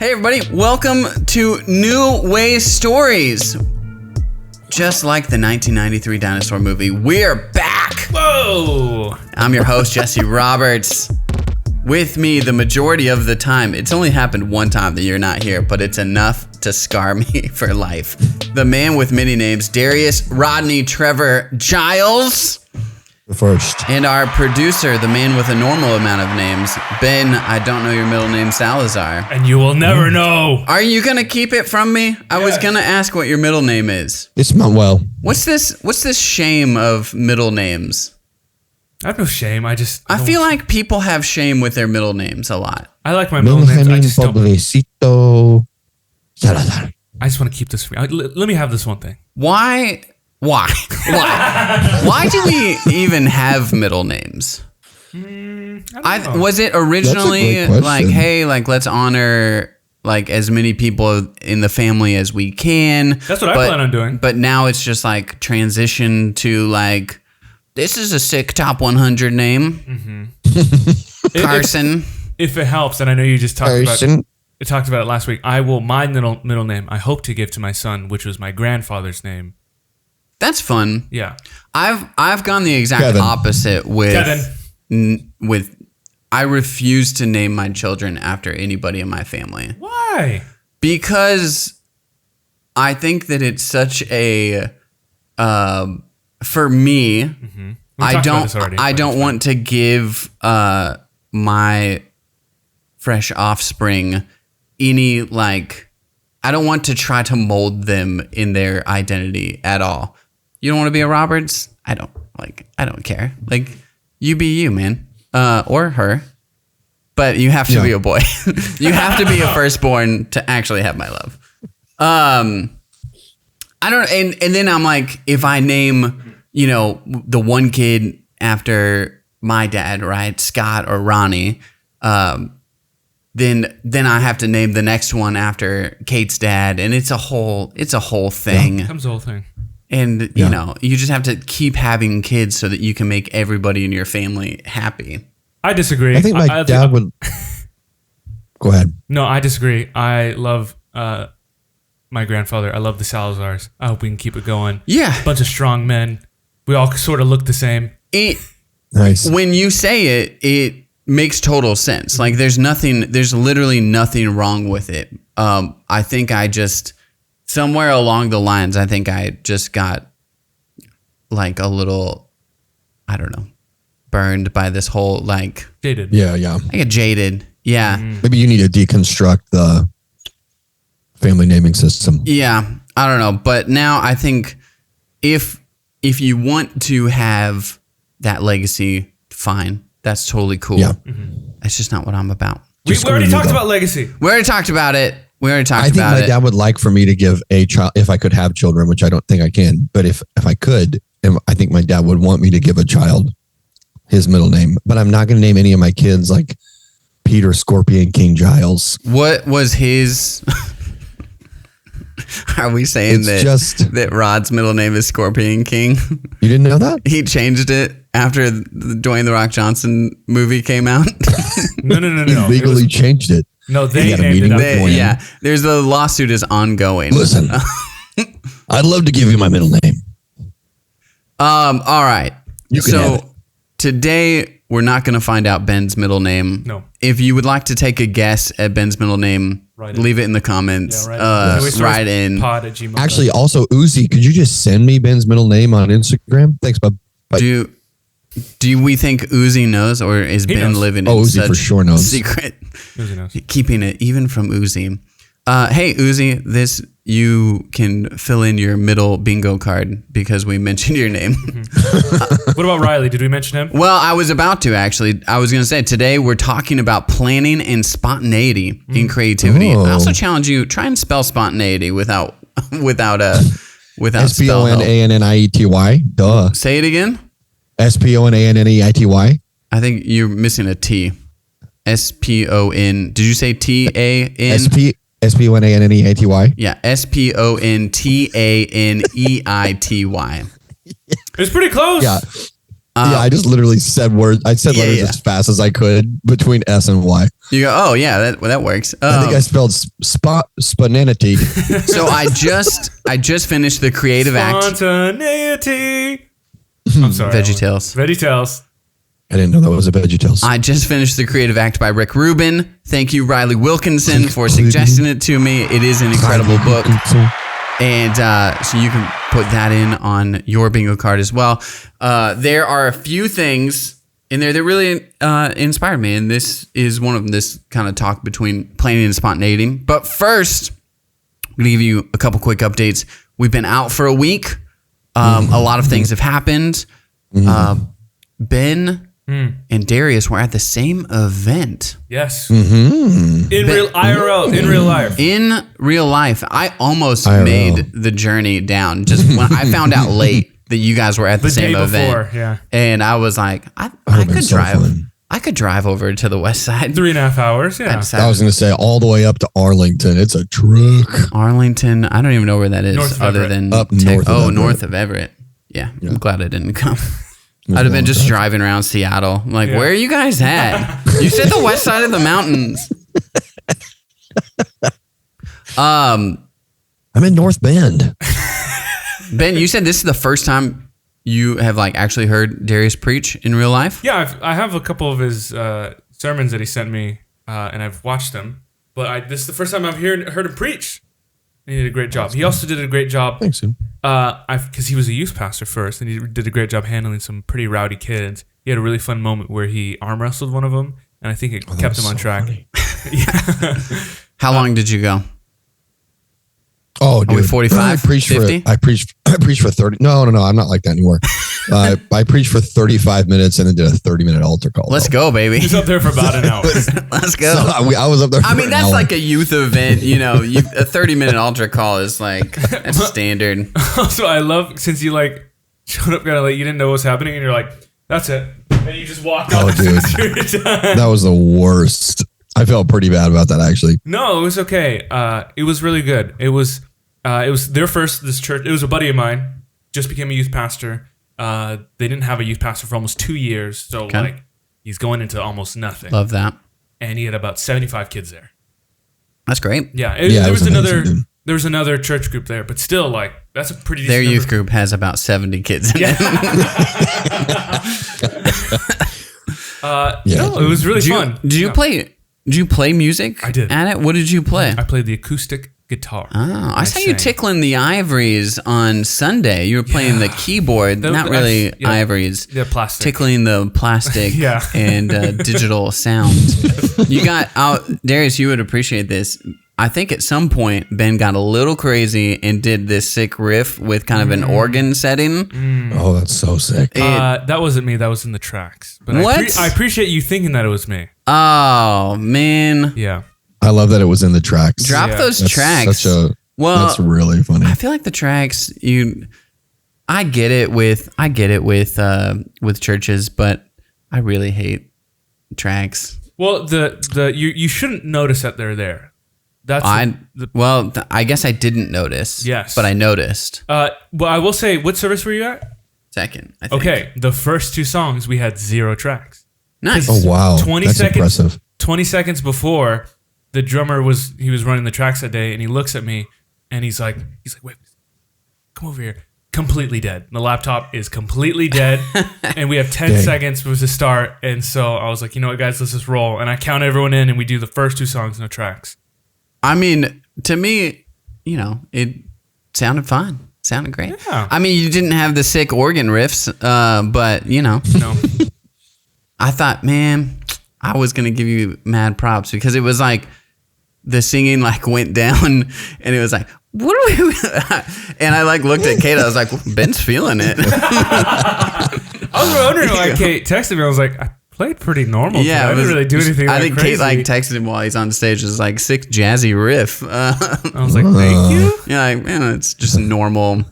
Hey everybody, welcome to NewWayStories. Just like the 1993 dinosaur movie, we're back! Whoa! I'm your host, Jesse Roberts. With me the majority of the time. It's only happened one time that you're not here, but it's enough to scar me for life. The man with many names, Darius Rodney Trevor Giles. First. And our producer, the man with a normal amount of names, Ben, I don't know your middle name, Salazar. And you will never know. Are you going to keep it from me? I was going to ask what your middle name is. It's Manuel. What's this shame of middle names? I have no shame. I feel like people have shame with their middle names a lot. I like my middle names. I just don't. Pobrecito Salazar. I just want to keep this for me. Let me have this one thing. Why do we even have middle names? I don't know. Was it originally like, hey, like let's honor like as many people in the family as we can? That's what I plan on doing. But now it's just like transition to like, this is a sick top 100 name. Mm-hmm. Carson. If it helps, and I know you just talked about it last week, my middle name I hope to give to my son, which was my grandfather's name. That's fun. Yeah. I've gone the exact opposite with Kevin. I refuse to name my children after anybody in my family. Why? Because I think that it's such a for me, mm-hmm. I don't want to give my fresh offspring any like I don't want to try to mold them in their identity at all. You don't want to be a Roberts? I don't care. Like, you be you, man. Or her. But you have to be a boy. You have to be a firstborn to actually have my love. I don't and then I'm like, if I name, the one kid after my dad, right? Scott or Ronnie, then I have to name the next one after Kate's dad, and it's a whole thing. Comes the whole thing. And you just have to keep having kids so that you can make everybody in your family happy. I disagree. I think my dad would. Go ahead. No, I disagree. I love my grandfather. I love the Salazars. I hope we can keep it going. Yeah, bunch of strong men. We all sort of look the same. Nice. When you say it makes total sense. Like there's literally nothing wrong with it. I think somewhere along the lines, I think I just got like a little, I don't know, burned by this whole like jaded. Yeah. I get jaded. Yeah. Maybe you need to deconstruct the family naming system. Yeah. I don't know. But now I think if you want to have that legacy, fine. That's totally cool. Yeah. That's just not what I'm about. We already talked about legacy. We already talked about it. I think my dad would like for me to give a child, if I could have children, which I don't think I can, but if I could, I think my dad would want me to give a child his middle name, but I'm not going to name any of my kids like Peter Scorpion King Giles. What was his... Are we saying that Rod's middle name is Scorpion King? You didn't know that? He changed it after the Dwayne "The Rock" Johnson movie came out? No. He legally changed it. No, they got a meeting with Dwayne. Yeah, there's the lawsuit is ongoing. Listen, I'd love to give you my middle name. All right. You can have it. Today we're not going to find out Ben's middle name. No. If you would like to take a guess at Ben's middle name, leave it in the comments. Write in. pod@gmail.com. Actually, also Uzi, could you just send me Ben's middle name on Instagram? Thanks, bub. Do we think Uzi knows, or is Ben living in Uzi such for sure knows. secret? Uzi knows. Keeping it even from Uzi. Hey Uzi, you can fill in your middle bingo card because we mentioned your name. What about Riley? Did we mention him? Well, I was about to actually. I was going to say today we're talking about planning and spontaneity in creativity. I also challenge you, try and spell spontaneity without SPONANNIETY. Duh. Say it again. SPONANNEITY. I think you're missing a T. SPON. Did you say TAN? SPONANNEITY. Yeah, SPONTANEITY. It's pretty close. Yeah. Yeah, I just literally said words. I said letters as fast as I could between S and Y. You go, oh yeah, that works. I think I spelled spontaneity. So I just finished the creative act. Spontaneity. I'm sorry. VeggieTales. I didn't know that was a VeggieTales. I just finished the creative act by Rick Rubin. Thank you, Riley Wilkinson, for suggesting it to me. It is an incredible book. And so you can put that in on your bingo card as well. There are a few things in there that really inspired me. And this is one of them, this kind of talk between planning and spontaneity. But first, I'm going to give you a couple quick updates. We've been out for a week. A lot of things have happened. Ben and Darius were at the same event. Yes. In real life. In real life. I almost made the journey down just when I found out late that you guys were at the same event. Yeah. And I was like, I could drive. I could drive over to the west side. 3.5 hours. Yeah. I was going to say all the way up to Arlington. It's a truck. Arlington. I don't even know where that is north north of Everett. Yeah. I'm glad I didn't come. I'd have been just driving around Seattle. I'm like, where are you guys at? You said the west side of the mountains. I'm in North Bend. Ben, you said this is the first time you have like actually heard Darius preach in real life? Yeah, I have a couple of his sermons that he sent me, and I've watched them. But this is the first time I've heard him preach. He did a great job. He also did a great job. Thanks, Tim. Because he was a youth pastor first, and he did a great job handling some pretty rowdy kids. He had a really fun moment where he arm wrestled one of them, and I think it kept him on track. How long did you go? Oh, dude. 45? I preached 50? I preached for 30. No, I'm not like that anymore. I preached for 35 minutes and then did a 30-minute altar call. Let's go, baby. He's up there for about an hour. Let's go. So I was up there for an that's hour. Like a youth event. You know, a 30-minute altar call is like, that's standard. Also, I love, since you like showed up kind of late, you didn't know what was happening, and you're like, that's it. And you just walked off. Oh, dude. That was the worst. I felt pretty bad about that, actually. No, it was okay. It was really good. It was their first, this church. It was a buddy of mine, just became a youth pastor. They didn't have a youth pastor for almost 2 years. So like he's going into almost nothing. Love that. And he had about 75 kids there. That's great. Yeah. There was another church group there, but still like, that's a pretty decent Their youth number. Group has about 70 kids in it. No, it was really fun. Did you play music? I did. At it? What did you play? I played the acoustic guitar. Oh, I saw you tickling the ivories on Sunday. You were playing the keyboard, not really ivories. They're plastic. Tickling the plastic and digital sound. You got out, Darius, you would appreciate this. I think at some point, Ben got a little crazy and did this sick riff with kind of an organ setting. Oh, that's so sick. That wasn't me. That was in the tracks. But what? I appreciate you thinking that it was me. Oh, man. Yeah. I love that it was in the tracks. Drop those tracks. That's really funny. I feel like the tracks, I get it with churches, but I really hate tracks. Well, you shouldn't notice that they're there. I guess I didn't notice. Yes, but I noticed. Well, I will say, what service were you at? Second, I think. Okay, the first 2 songs we had 0 tracks. Nice. Oh wow, that's impressive. 20 seconds before, the drummer was running the tracks that day, and he looks at me, and he's like, wait, come over here. Completely dead. The laptop is completely dead, and we have 10 seconds to start. And so I was like, you know what, guys, let's just roll. And I count everyone in, and we do the first 2 songs, no tracks. I mean, to me, it sounded fine. Sounded great. Yeah. I mean, you didn't have the sick organ riffs, but No. I thought, man, I was gonna give you mad props because it was like the singing like went down, and it was like, what are we? And I like looked at Kate. I was like, Ben's feeling it. I was wondering why Kate texted me. I was like, I played pretty normal. Yeah, I didn't really do anything. I think crazy. Kate like texted him while he's on stage. It was like sick jazzy riff. I was like, thank you. Yeah, like, man, it's just normal.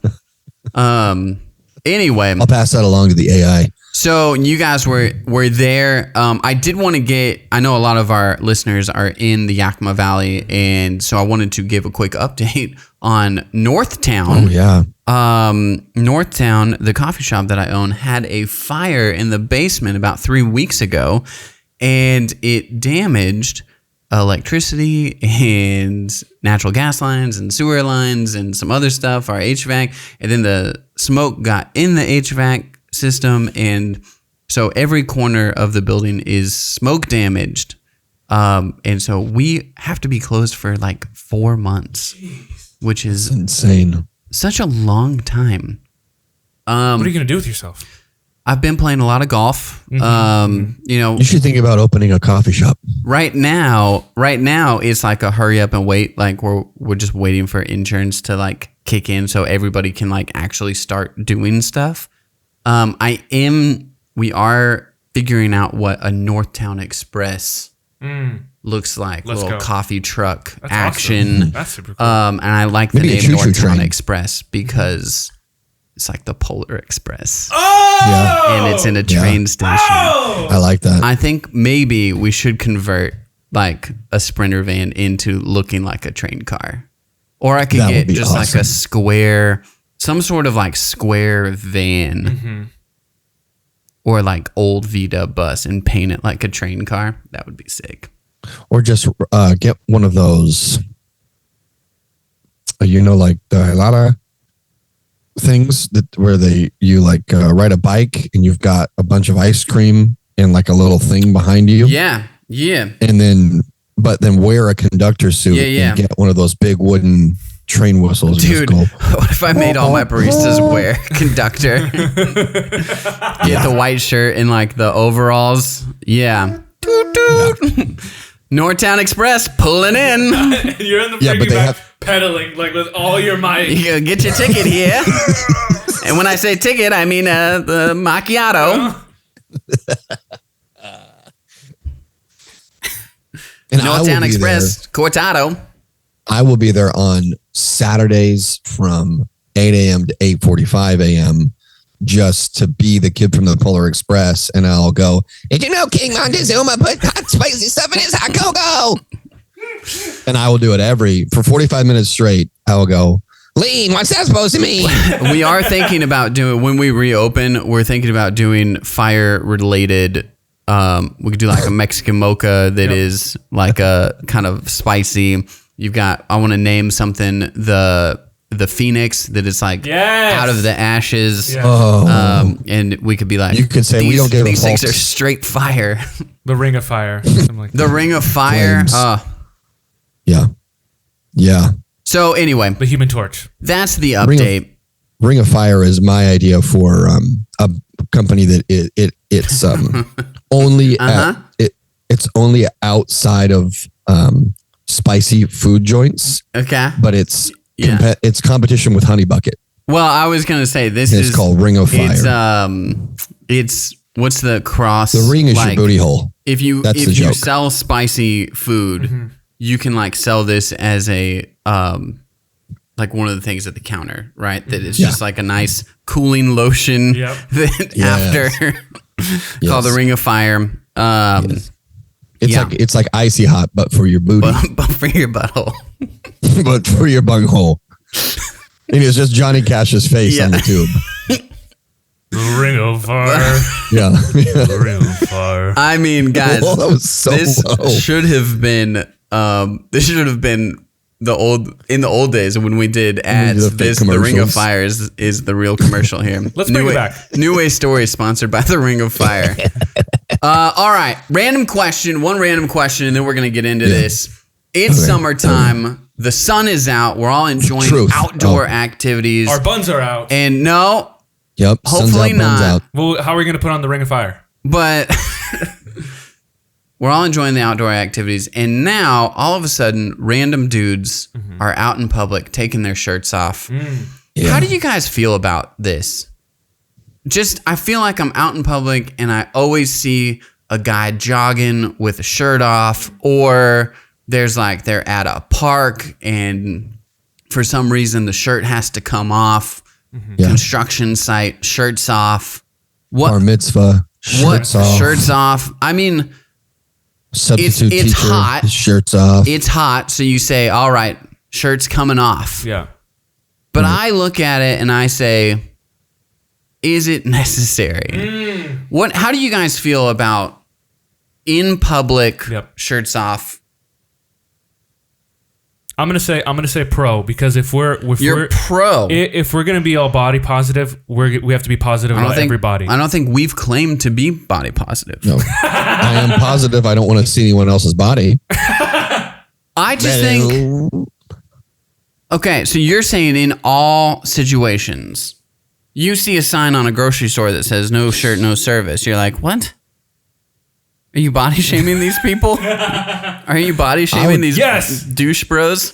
Anyway, I'll pass that along to the AI. So you guys were there. I did want to I know a lot of our listeners are in the Yakima Valley, and so I wanted to give a quick update on Northtown. Oh yeah. Northtown, the coffee shop that I own, had a fire in the basement about 3 weeks ago, and it damaged electricity and natural gas lines and sewer lines and some other stuff, our HVAC, and then the smoke got in the HVAC system, and so every corner of the building is smoke damaged, and so we have to be closed for like 4 months. Jeez. Which is insane. Such a long time. What are you gonna do with yourself? I've been playing a lot of golf. You should think about opening a coffee shop. Right now it's like a hurry up and wait. Like we're just waiting for insurance to like kick in so everybody can like actually start doing stuff. We are figuring out what a Northtown Express looks like. Let's little go. coffee truck That's action. awesome. That's super cool. And I like the Maybe a name choo-choo Northtown train. Express because it's like the Polar Express. Oh! And it's in a train station. Oh! I like that. I think maybe we should convert like a Sprinter van into looking like a train car. Or I could That would get be just like a awesome. square, some sort of like square van. Mm-hmm. Or like old VW bus and paint it like a train car. That would be sick. Or just get one of those, like the Hilada things where you ride a bike and you've got a bunch of ice cream and like a little thing behind you. Yeah. And then wear a conductor suit and get one of those big wooden train whistles. Dude, and just go, what if I made all my baristas wear conductor? Get the white shirt and like the overalls. Yeah. Toot, toot. Northtown Express pulling in. And you're in the Yeah, but freaking they back have- pedaling like with all your might. You gotta get your ticket here. And when I say ticket, I mean the macchiato. and I will Northtown be Express, cortado. I will be there on Saturdays from 8 a.m. to 8:45 a.m. just to be the kid from the Polar Express, and I'll go, did you know King Montezuma put hot spicy stuff in his hot cocoa? And I will do it for 45 minutes straight. I will go, Lean, what's that supposed to mean? We are thinking about when we reopen, we're thinking about doing fire related. We could do like a Mexican mocha that is like a kind of spicy. I want to name something the Phoenix that is like out of the ashes. Yeah. Oh. And we could be like, You could say we don't give a these things fuck. are straight fire. The Ring of Fire. Something like The that. Ring of Fire. Flames. Yeah. So anyway, The Human Torch. that's the Ring of- update. Ring of Fire is my idea for a company that it's only it's only outside of spicy food joints, Okay. but it's Yeah. it's competition with Honey Bucket. Well, I was gonna say this It's is called Ring of Fire. It's what's the cross? The ring is like, your booty hole. If you That's if the you joke. sell spicy food, you can like sell this as a like one of the things at the counter, right? That it's just like a nice cooling lotion Yep. that Yes. after called the Ring of Fire. It's like icy hot, but for your booty, But for your butthole. but for your bunghole. And it's just Johnny Cash's face on the tube. The Ring of Fire. Yeah. The Ring of Fire. I mean, guys, Oh, that was so this low. should have been in the old days when we did ads. the fake The Ring of commercials. Fire is the real commercial here. Let's bring it back. New Way Stories sponsored by the Ring of Fire. All right, one random question, and then we're gonna get into this. It's summertime. The sun is out. We're all enjoying Truth. outdoor Oh. activities. Our buns are out. And no, Yep. Hopefully sun's out, buns not. out. Well, how are we going to put on the Ring of Fire? but we're all enjoying the outdoor activities. And now, all of a sudden, random dudes are out in public taking their shirts off. Yeah. How do you guys feel about this? I feel like I'm out in public and I always see a guy jogging with a shirt off, or there's like they're at a park and for some reason the shirt has to come off. Yeah. Construction site, shirts off. Bar mitzvah, shirts off. Shirts off. I mean, Substitute it's teacher, hot. shirts off. It's hot, so you say, all right, shirt's coming off. Yeah. But I look at it and I say, is it necessary? How do you guys feel about in public shirts off? I'm gonna say pro, because if we're pro, if we're gonna be all body positive, we have to be positive about everybody. I don't think we've claimed to be body positive. No, I am positive. I don't want to see anyone else's body. I just think. Okay, so you're saying in all situations, you see a sign on a grocery store that says "No shirt, no service." You're like, what? Are you body shaming these people? Are you body shaming these douche bros?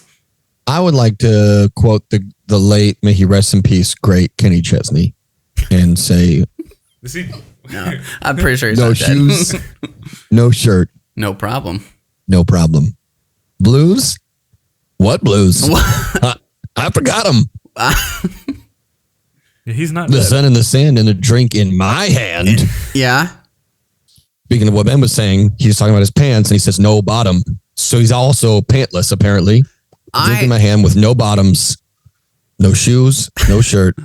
I would like to quote the late, may he rest in peace, great Kenny Chesney, and say, no, I'm pretty sure he's no not shoes, dead. no shirt, no problem. No problem. Blues? What blues? I forgot them. He's not the dead. sun in the sand and a drink in my hand. Yeah. Speaking of what Ben was saying, he was talking about his pants and he says no bottom. So he's also pantless, apparently. Drink in my hand with no bottoms, no shoes, no shirt.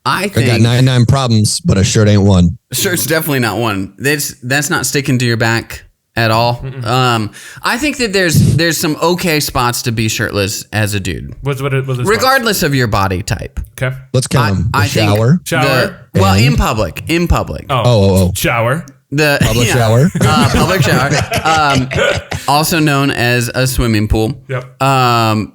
I got 99 problems, but a shirt ain't one. Shirt's definitely not one. That's not sticking to your back at all. I think that there's some okay spots to be shirtless as a dude. What's regardless of your body type. Okay. Let's count them. Shower. In public. In public. Oh. Shower. The public shower. Public shower. Also known as a swimming pool. Yep.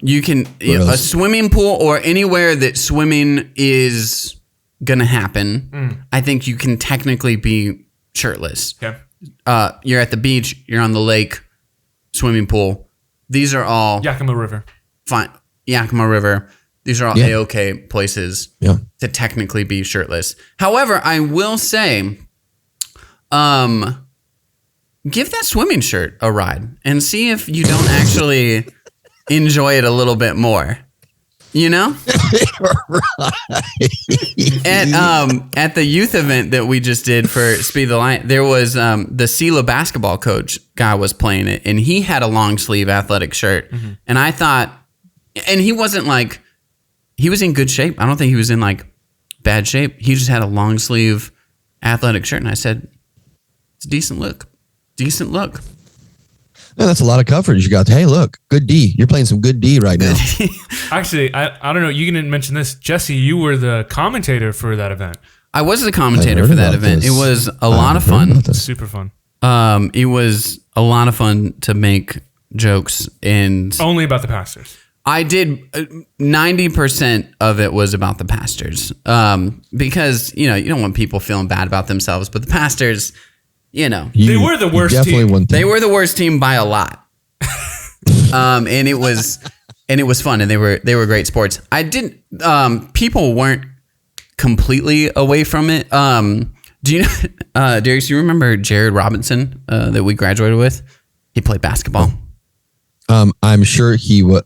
You can a swimming pool or anywhere that swimming is gonna happen. I think you can technically be shirtless. Okay. You're at the beach, you're on the lake, swimming pool. These are all Yakima River. Fine. Yakima River. These are all A-okay places to technically be shirtless. However, I will say, give that swimming shirt a ride and see if you don't actually enjoy it a little bit more. You know? At the youth event that we just did for Speed the Light, there was the SELA basketball coach guy was playing it, and he had a long sleeve athletic shirt. And I thought, and he wasn't like, he was in good shape. I don't think he was in like bad shape. He just had a long sleeve athletic shirt. And I said, it's a decent look. Decent look. Yeah, that's a lot of coverage you got. Hey, look, good D. You're playing some good D right now. Actually, I don't know. You didn't mention this. Jesse, you were the commentator for that event. I was the commentator for that event. It was a lot of fun. Super fun. It was a lot of fun to make jokes and only about the pastors. I did 90% of it was about the pastors. Because, you don't want people feeling bad about themselves, but the pastors, they were the worst team. They were the worst team by a lot. And it was fun, and they were great sports. I didn't people weren't completely away from it. Do you know Darius, you remember Jared Robinson that we graduated with? He played basketball. I'm sure he was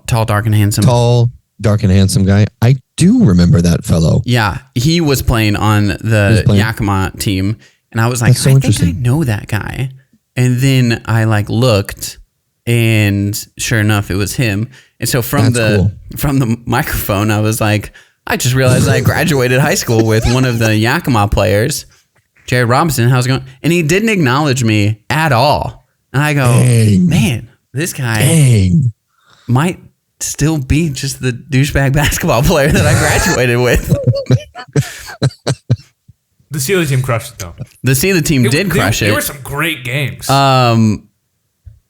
tall, dark and handsome. Tall, dark and handsome guy. I do remember that fellow. Yeah, he was playing on the Yakima team. And I was like, I think I know that guy. And then I looked, and sure enough, it was him. And so from the microphone, I was like, I just realized I graduated high school with one of the Yakima players, Jared Robinson. How's it going? And he didn't acknowledge me at all. And I go, man, this guy might still be just the douchebag basketball player that I graduated with. The SELA team crushed it, though. The SELA team did crush it. There were some great games. Matt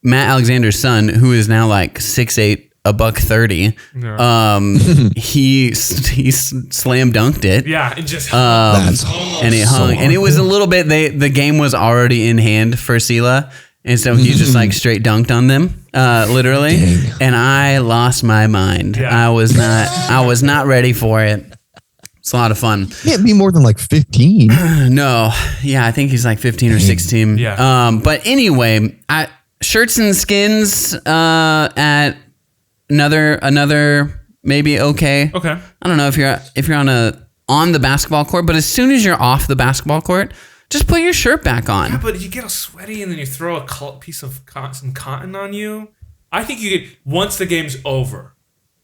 Alexander's son, who is now 6'8", $130, he slam dunked it. Yeah, it just and it hung. And it was a little bit, the game was already in hand for SELA. And so he just straight dunked on them, literally. Dang. And I lost my mind. Yeah. I was not ready for it. It's a lot of fun. Can't be more than 15. No. Yeah, I think he's 15 or 16. Yeah. But anyway, shirts and skins at another maybe okay. Okay. I don't know if you're on on the basketball court, but as soon as you're off the basketball court, just put your shirt back on. Yeah, but you get all sweaty and then you throw a piece of some cotton on you. I think you get once the game's over.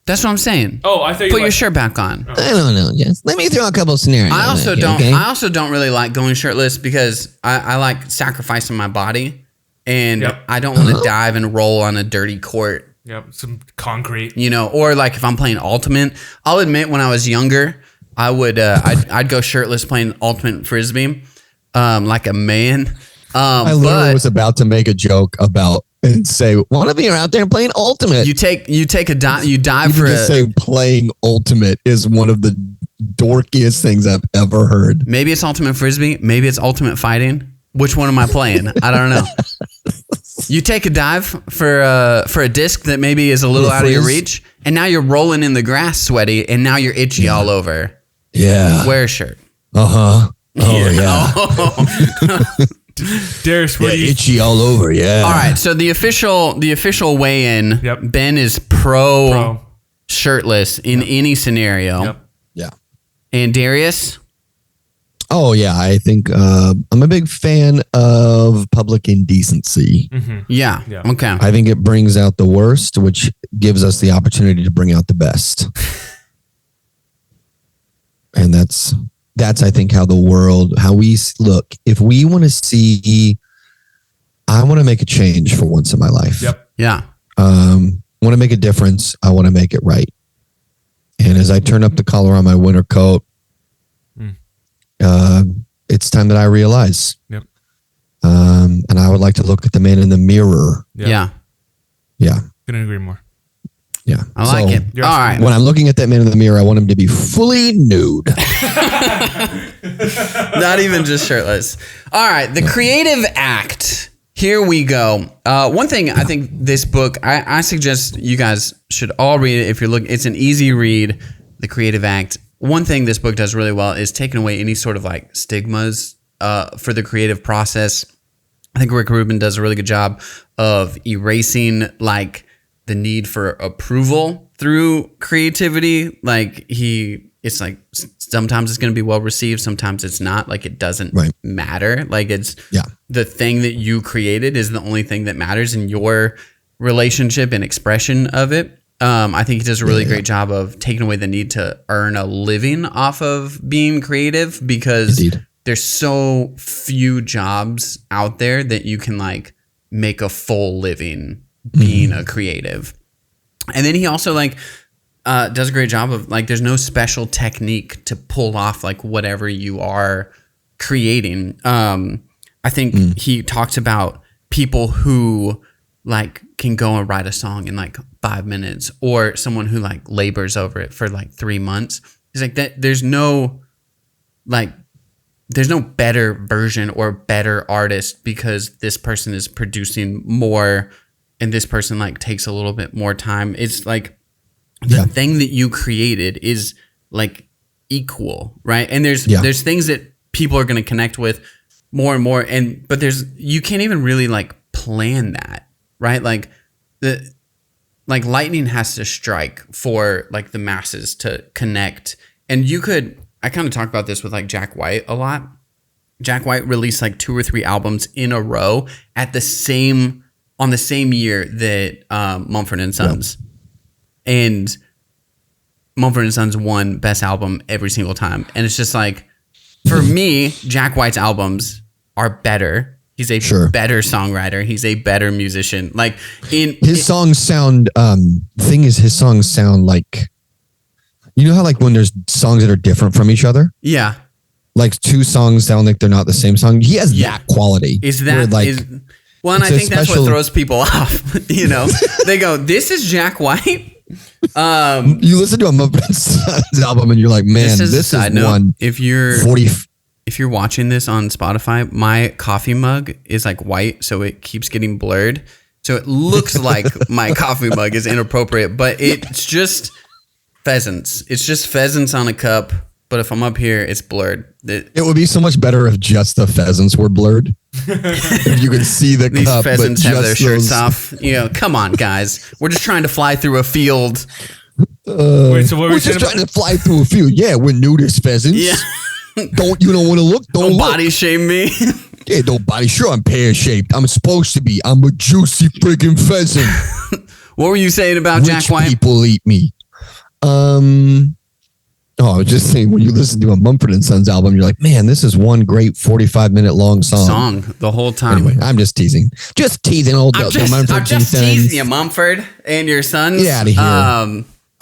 That's what I'm saying. Oh, I thought you put your shirt back on. I don't know. Just let me throw a couple scenarios. I also don't. Okay? I also don't really like going shirtless because I like sacrificing my body, and I don't want to dive and roll on a dirty court. Yep, some concrete. You know, or like if I'm playing Ultimate, I'll admit when I was younger, I would I'd go shirtless playing Ultimate Frisbee, like a man. I literally was about to make a joke about and say, "One of you are out there playing Ultimate." You take a dive. You dive for just saying playing Ultimate is one of the dorkiest things I've ever heard. Maybe it's Ultimate Frisbee. Maybe it's Ultimate Fighting. Which one am I playing? I don't know. You take a dive for a disc that maybe is a little out of your reach, and now you're rolling in the grass, sweaty, and now you're itchy all over. Yeah. Wear a shirt. Oh yeah. Darius, what do you... itchy all over, yeah. All right, so the official weigh-in, Ben is pro shirtless in any scenario. Yep. Yeah. And Darius? Oh, yeah, I think I'm a big fan of public indecency. Mm-hmm. Yeah, okay. I think it brings out the worst, which gives us the opportunity to bring out the best. And that's I think how we look. If we want to see, I want to make a change for once in my life. Yep. Yeah. Want to make a difference. I want to make it right. And as I turn up the collar on my winter coat, it's time that I realize. Yep. And I would like to look at the man in the mirror. Yeah. Yeah. Couldn't agree more. Yeah. I like it. All right. When I'm looking at that man in the mirror, I want him to be fully nude. Not even just shirtless. All right. The creative act. Here we go. One thing I think this book, I suggest you guys should all read it if you're looking. It's an easy read, The Creative Act. One thing this book does really well is taking away any sort of like stigmas for the creative process. I think Rick Rubin does a really good job of erasing like the need for approval through creativity. Like it's like sometimes it's going to be well received, sometimes it's not. Like it doesn't matter. Like it's the thing that you created is the only thing that matters in your relationship and expression of it. I think he does a really great job of taking away the need to earn a living off of being creative because there's so few jobs out there that you can like make a full living being a creative. And then he also like does a great job of like there's no special technique to pull off like whatever you are creating. I think he talks about people who like can go and write a song in like 5 minutes, or someone who like labors over it for like 3 months. He's like that there's no better version or better artist because this person is producing more and this person like takes a little bit more time. It's like the thing that you created is like equal, right? And there's things that people are going to connect with more and more, but you can't even really like plan that, right? Like lightning has to strike for like the masses to connect. And I kind of talk about this with like Jack White a lot. Jack White released like 2 or 3 albums in a row on the same year that Mumford & Sons. And Mumford & Sons won Best Album every single time. And it's just like, for me, Jack White's albums are better. He's a better songwriter. He's a better musician. Like his songs sound, his songs sound like, you know how like when there's songs that are different from each other? Yeah. Like 2 songs sound like they're not the same song. He has that quality. Is that like? Well, and I think that's what throws people off. You know, they go, "This is Jack White." You listen to a Mumford & Sons album and you're like, "Man, this is one." If you're watching this on Spotify, my coffee mug is like white, so it keeps getting blurred. So it looks like my coffee mug is inappropriate, but it's just pheasants. It's just pheasants on a cup. But if I'm up here, it's blurred. It would be so much better if just the pheasants were blurred. If you can see the These cup, pheasants have their shirts off. You know, come on, guys. We're just trying to fly through a field. Wait, so what were we're you just saying trying to fly through a field. Yeah, we're nudist pheasants. Yeah. Don't want to look? Don't Look. body shame me. Yeah, don't body. Sure, I'm pear shaped. I'm supposed to be. I'm a juicy friggin' pheasant. What were you saying about Jack Rich White? people eat me. I was just saying, when you listen to a Mumford and Sons album, you're like, man, this is one great 45-minute long song. The whole time. Anyway, I'm just teasing. Just teasing old I'm the Mumford and just Sons. teasing you, Mumford and your sons. Get out of here.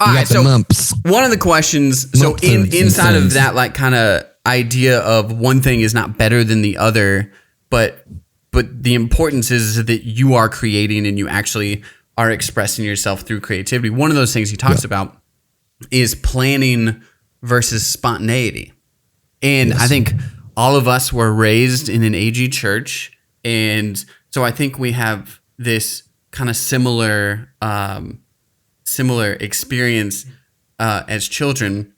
All right, the so mumps. one of the questions, inside of that, like, kind of idea of one thing is not better than the other, but the importance is that you are creating and you actually are expressing yourself through creativity. One of those things he talks about is planning versus spontaneity. And I think all of us were raised in an AG church. And so I think we have this kind of similar experience as children.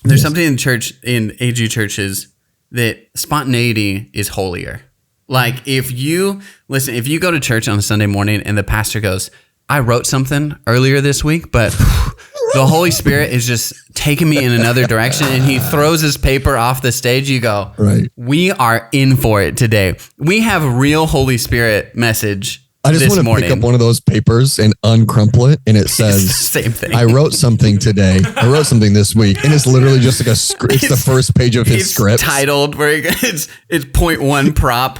There's something in AG churches that spontaneity is holier. Like if you go to church on a Sunday morning and the pastor goes, I wrote something earlier this week, but the Holy Spirit is just taking me in another direction, and he throws his paper off the stage. You go, right. We are in for it today. We have a real Holy Spirit message. I just want to pick up one of those papers and uncrumple it, and it says, same thing. I wrote something today. I wrote something this week, and it's literally just like a script. It's the first page of his script. Titled where it's 0.1 prop.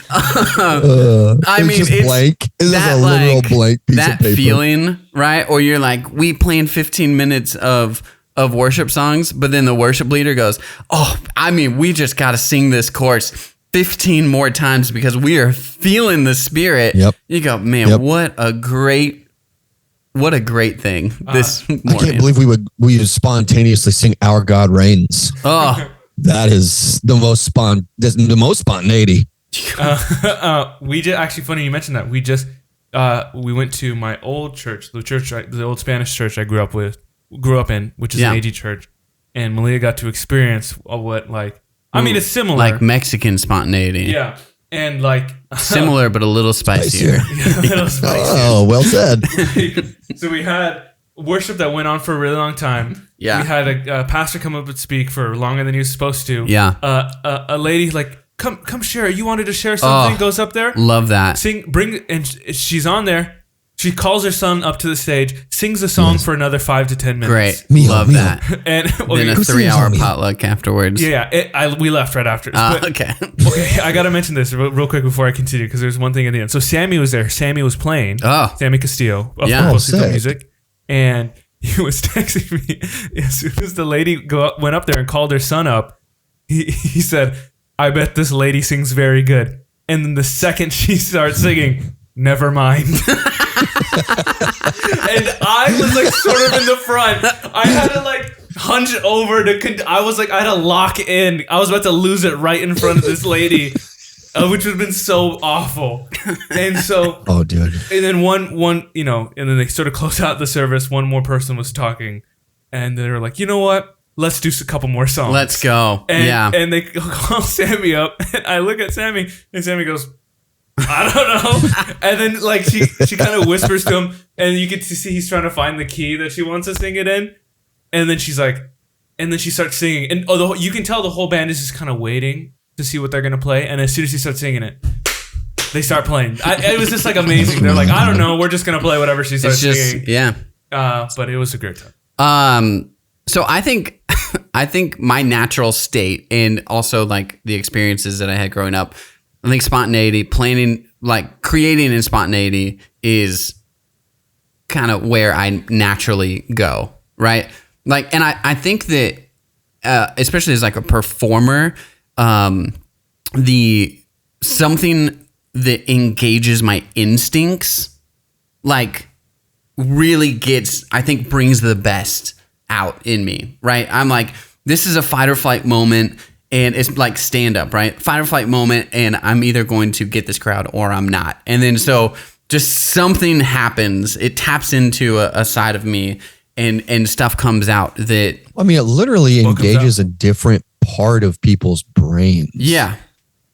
I mean, it's blank. It's just a literal blank piece of paper. That feeling, right? Or you're like, we playing 15 minutes of worship songs, but then the worship leader goes, oh, I mean, we just got to sing this chorus 15 more times because we are feeling the Spirit. Yep. You go, man, what a great thing this morning. I can't believe we would spontaneously sing "Our God Reigns." Oh, that is the most spontaneity. We did actually funny you mentioned that. We went to my old church, the old Spanish church I grew up in, which is an AG church, and Malia got to experience what I mean, it's similar, like Mexican spontaneity. Yeah, and like similar but a little spicier. A little spicier. Oh, well said. So we had worship that went on for a really long time. Yeah, we had a pastor come up and speak for longer than he was supposed to. Yeah, a lady like. Come share. You wanted to share something. Goes up there. Love that. And she's on there. She calls her son up to the stage, sings a song for another 5 to 10 minutes. Great. Love that. And then a 3-hour potluck afterwards. Yeah. We left right after. Okay. Okay. I got to mention this real quick before I continue because there's one thing at the end. So Sammy was there. Sammy was playing. Oh. Sammy Castillo of Postseason Music. And he was texting me as soon as the lady went up there and called her son up. He said, I bet this lady sings very good. And then the second she starts singing, never mind. And I was like sort of in the front. I had to like hunch over I had to lock in. I was about to lose it right in front of this lady, which would have been so awful. And so, oh, dude. And then one, and then they sort of closed out the service. One more person was talking, and they were like, you know what? Let's do a couple more songs. Let's go. And they call Sammy up, and I look at Sammy, and Sammy goes, I don't know. And then like she kind of whispers to him, and you get to see he's trying to find the key that she wants to sing it in. And then she's like, and then she starts singing, and you can tell the whole band is just kind of waiting to see what they're gonna play. And as soon as she starts singing it, they start playing. It was just like amazing. They're like, I don't know, we're just gonna play whatever she starts singing. Yeah. But it was a great time. So I think my natural state and also like the experiences that I had growing up, I think spontaneity, planning, like creating in spontaneity is kind of where I naturally go, right? Like, and I think that, especially as like a performer, something that engages my instincts, like really brings the best out in me, right? I'm like, this is a fight or flight moment, and it's like stand up, right? Fight or flight moment, and I'm either going to get this crowd or I'm not. And then so just something happens, it taps into a side of me, and stuff comes out that... I mean, it literally engages a different part of people's brains. Yeah.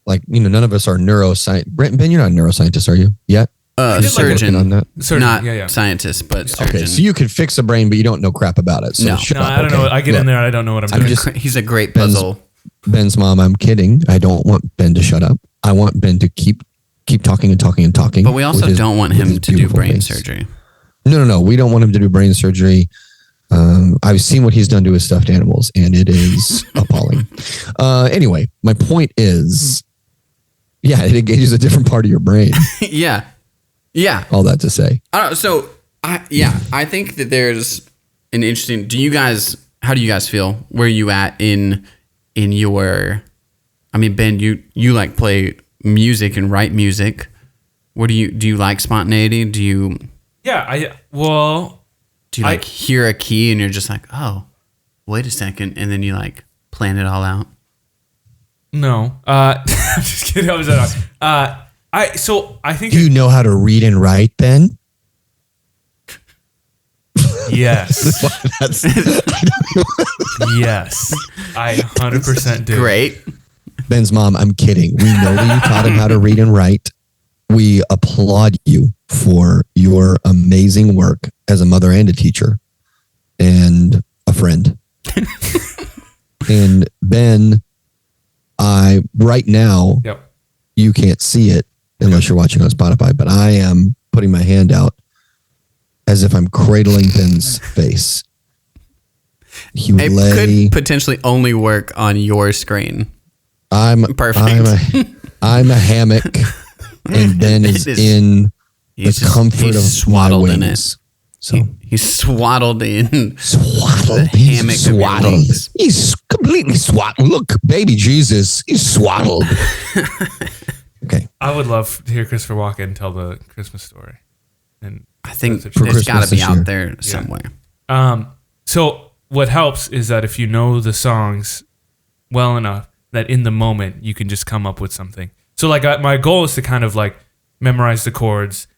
Like, none of us are neuroscience. Ben, you're not a neuroscientist, are you? Yet? Surgeon on that. Surgeon, not yeah. scientist, but surgeon. Okay, so you could fix a brain, but you don't know crap about it. So No. shut No, up, I don't know. I get in there. I don't know what I'm doing. He's a great Ben's- puzzle. Ben's mom, I'm kidding. I don't want Ben to shut up. I want Ben to keep talking and talking and talking. But we also don't want him to do brain surgery. No. We don't want him to do brain surgery. I've seen what he's done to his stuffed animals, and it is appalling. Anyway, my point is, yeah, it engages a different part of your brain. Yeah. All that to say. So I think that there's an interesting. How do you guys feel? Where are you at in your? I mean, Ben, you like play music and write music. Do you like spontaneity? Do you? Yeah, Do you hear a key and you're just like, oh, wait a second, and then you like plan it all out? No. I'm just kidding. I think You know how to read and write, Ben? yes. That's Yes. I 100% do. Great. Ben's mom, I'm kidding. We know that you taught him how to read and write. We applaud you for your amazing work as a mother and a teacher and a friend. And Ben, right now, Yep. you can't see it unless you're watching on Spotify, but I am putting my hand out as if I'm cradling Ben's face. He would It could potentially only work on your screen. Perfect. I'm a hammock, and Ben is in the comfort of my wings. So he's swaddled in swaddled. the hammock He's of your swaddled. wings. He's completely swaddled. Look, baby Jesus, he's swaddled. Okay. I would love to hear Christopher Walken tell the Christmas story. And I think For it's got Christmas to be this out year. there somewhere. So what helps is that if you know the songs well enough, that in the moment you can just come up with something. So like my goal is to kind of like memorize the chords,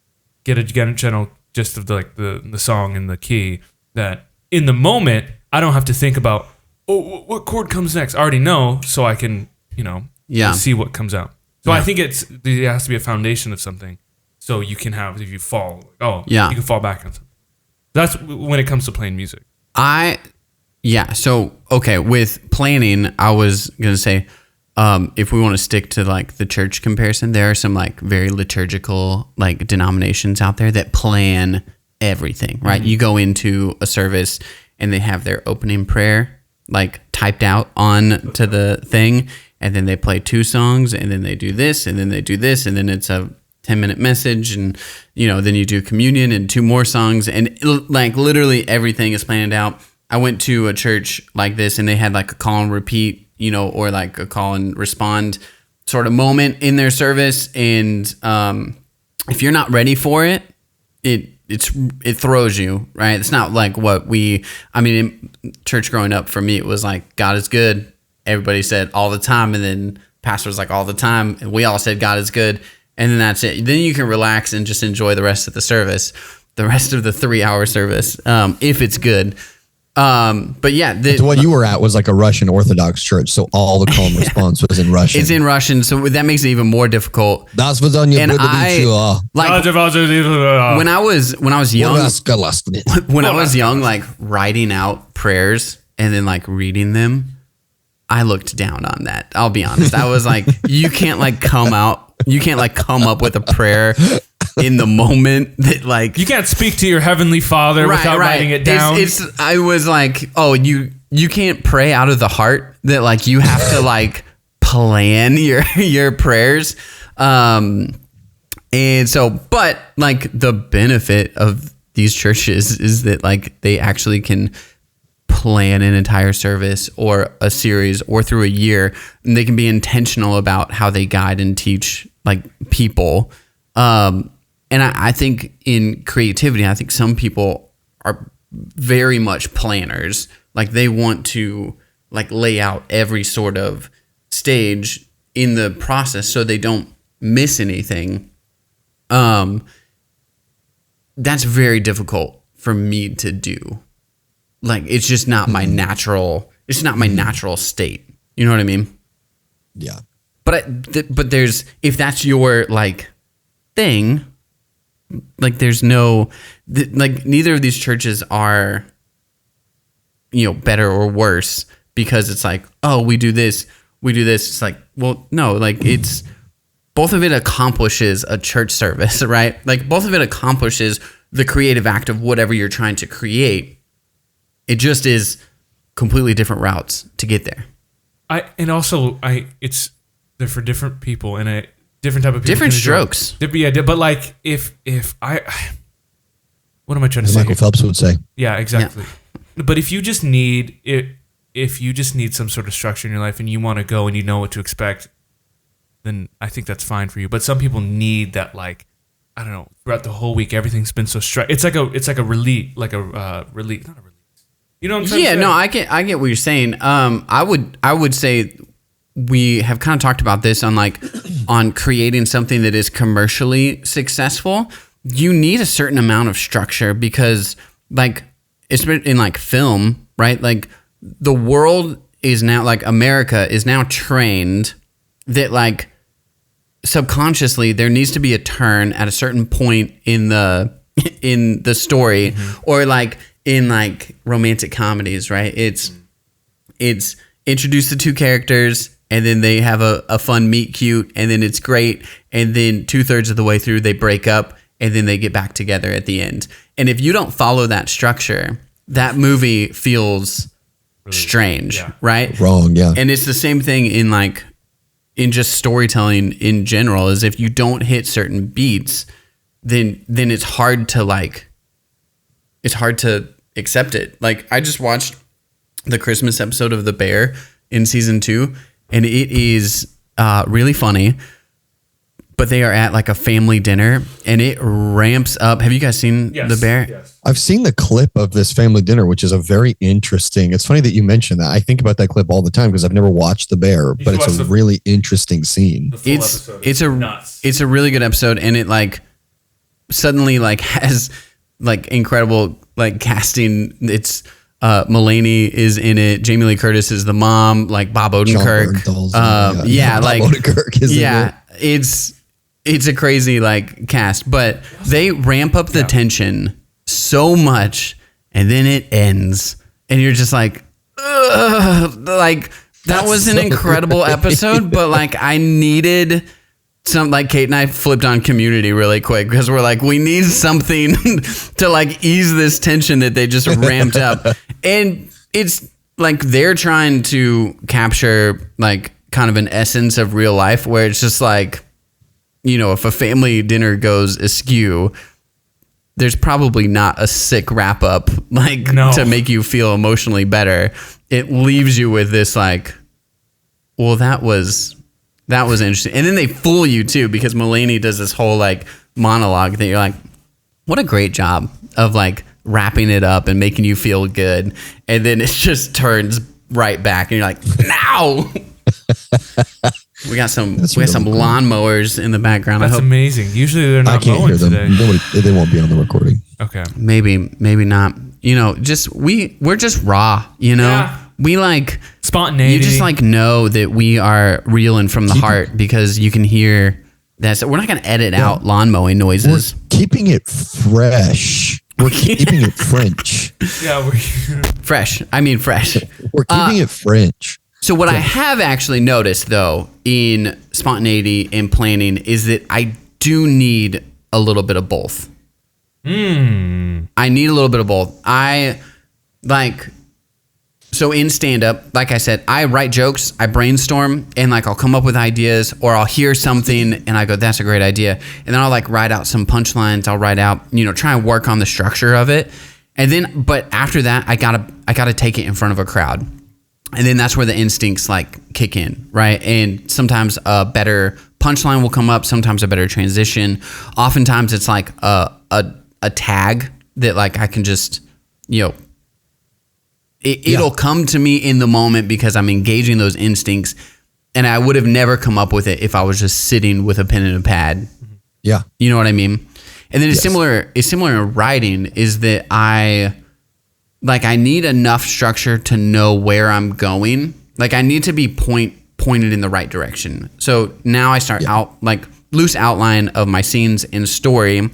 get a general gist of the song and the key. That in the moment I don't have to think about what chord comes next. I already know, so I can see what comes out. So I think there has to be a foundation of something, so you can have if you fall, you can fall back on something. That's when it comes to playing music. So, okay, with planning, I was going to say, if we want to stick to like the church comparison, there are some like very liturgical like denominations out there that plan everything, right? Mm-hmm. You go into a service and they have their opening prayer like typed out on to the thing, and then they play 2 songs, and then they do this, and then they do this, and then it's a 10-minute message, and then you do communion and 2 more songs, and like literally everything is planned out. I went to a church like this, and they had like a call and repeat, or like a call and respond sort of moment in their service. And if you're not ready for it, it throws you, right? It's not like in church growing up for me, it was like, God is good. Everybody said all the time. And then pastor was like all the time. And we all said God is good. And then that's it. Then you can relax and just enjoy the rest of the service, the rest of the 3-hour service, if it's good. But yeah, what you were at was like a Russian Orthodox church, so all the call and response was in Russian. It's in Russian, so that makes it even more difficult. That's what's on your And when I was young, like writing out prayers and then like reading them, I looked down on that. I'll be honest. I was like, you can't come up with a prayer in the moment that like You can't speak to your heavenly Father without writing it down. I was like, oh, you can't pray out of the heart, that like you have to like plan your prayers. And so, but like the benefit of these churches is that like they actually can plan an entire service or a series or through a year, and they can be intentional about how they guide and teach like people. And I think in creativity, I think some people are very much planners. Like they want to like lay out every sort of stage in the process so they don't miss anything. That's very difficult for me to do. Like it's just not my natural. It's not my natural state. You know what I mean? Yeah. But there's, if that's your like thing, like there's no like neither of these churches are, you know, better or worse because it's like, oh, we do this. It's like, well, no, like it's both of it accomplishes a church service, right? Like both of it accomplishes the creative act of whatever you're trying to create. It just is completely different routes to get there. It's they're for different people and a different type of people. Different strokes. Yeah, but like if I, what am I trying to say? Michael Phelps would say. Yeah, exactly. Yeah. But if you just need it, if you just need some sort of structure in your life and you want to go and you know what to expect, then I think that's fine for you. But some people need that, like, I don't know, throughout the whole week everything's been so it's like a relief, not a release. You know what I'm saying? Yeah, no, I get what you're saying. I would say we have kind of talked about this on creating something that is commercially successful. You need a certain amount of structure because like it's in like film, right? Like the world is now like America is now trained that like subconsciously there needs to be a turn at a certain point in the story, or like in like romantic comedies, right? It's introduce the two characters and then they have a fun meet cute and then it's great. And then 2/3 of the way through they break up and then they get back together at the end. And if you don't follow that structure, that movie feels really strange, right? Wrong, yeah. And it's the same thing in just storytelling in general, is if you don't hit certain beats, then it's hard to accept it. Like I just watched the Christmas episode of The Bear in season 2, and it is really funny. But they are at like a family dinner, and it ramps up. Have you guys seen The Bear? Yes. I've seen the clip of this family dinner, which is a very interesting. It's funny that you mentioned that. I think about that clip all the time because I've never watched The Bear, but it's a really interesting scene. It's a really good episode, and it like suddenly like has like incredible like casting. It's Mulaney is in it. Jamie Lee Curtis is the mom. Like Bob Odenkirk. Bob Odenkirk is in it. It's a crazy like cast, but they ramp up the tension so much, and then it ends, and you're just like, ugh, like that was an incredible episode, but like I needed some, like Kate and I flipped on Community really quick because we're like, we need something to like ease this tension that they just ramped up, and it's like they're trying to capture like kind of an essence of real life where it's just like, you know, if a family dinner goes askew, there's probably not a sick wrap up to make you feel emotionally better. It leaves you with this like, well, that was interesting. And then they fool you too, because Mulaney does this whole like monologue that you're like, what a great job of like wrapping it up and making you feel good. And then it just turns right back and you're like, now. We got some lawnmowers in the background. That's amazing. Usually they're not mowing today. They won't be on the recording. Okay. Maybe not. You know, we're just raw, you know? Yeah. We like spontaneity. You just like know that we are reeling from the heart because you can hear that. So we're not going to edit out lawn mowing noises. We're keeping it fresh. We're keeping it French. Yeah, we're fresh. I mean fresh. We're keeping it French. So what I have actually noticed, though, in spontaneity and planning is that I do need a little bit of both. I need a little bit of both. So in stand-up, like I said, I write jokes, I brainstorm, and like I'll come up with ideas, or I'll hear something and I go, that's a great idea. And then I'll like write out some punchlines. I'll write out, you know, try and work on the structure of it. And then, but after that, I gotta take it in front of a crowd. And then that's where the instincts like kick in, right? And sometimes a better punchline will come up. Sometimes a better transition. Oftentimes it's like a tag that like I can just, you know, it'll come to me in the moment because I'm engaging those instincts. And I would have never come up with it if I was just sitting with a pen and a pad. Yeah. You know what I mean? And then it's similar in writing is that I need enough structure to know where I'm going. Like I need to be pointed in the right direction. So now I start out like loose outline of my scenes in story.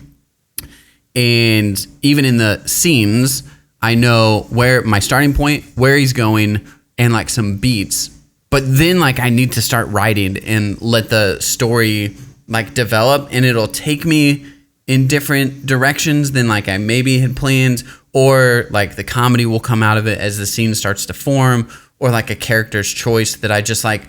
And even in the scenes, I know where my starting point, where he's going, and like some beats. But then like I need to start writing and let the story like develop, and it'll take me in different directions than like I maybe had planned, or like the comedy will come out of it as the scene starts to form, or like a character's choice that I just like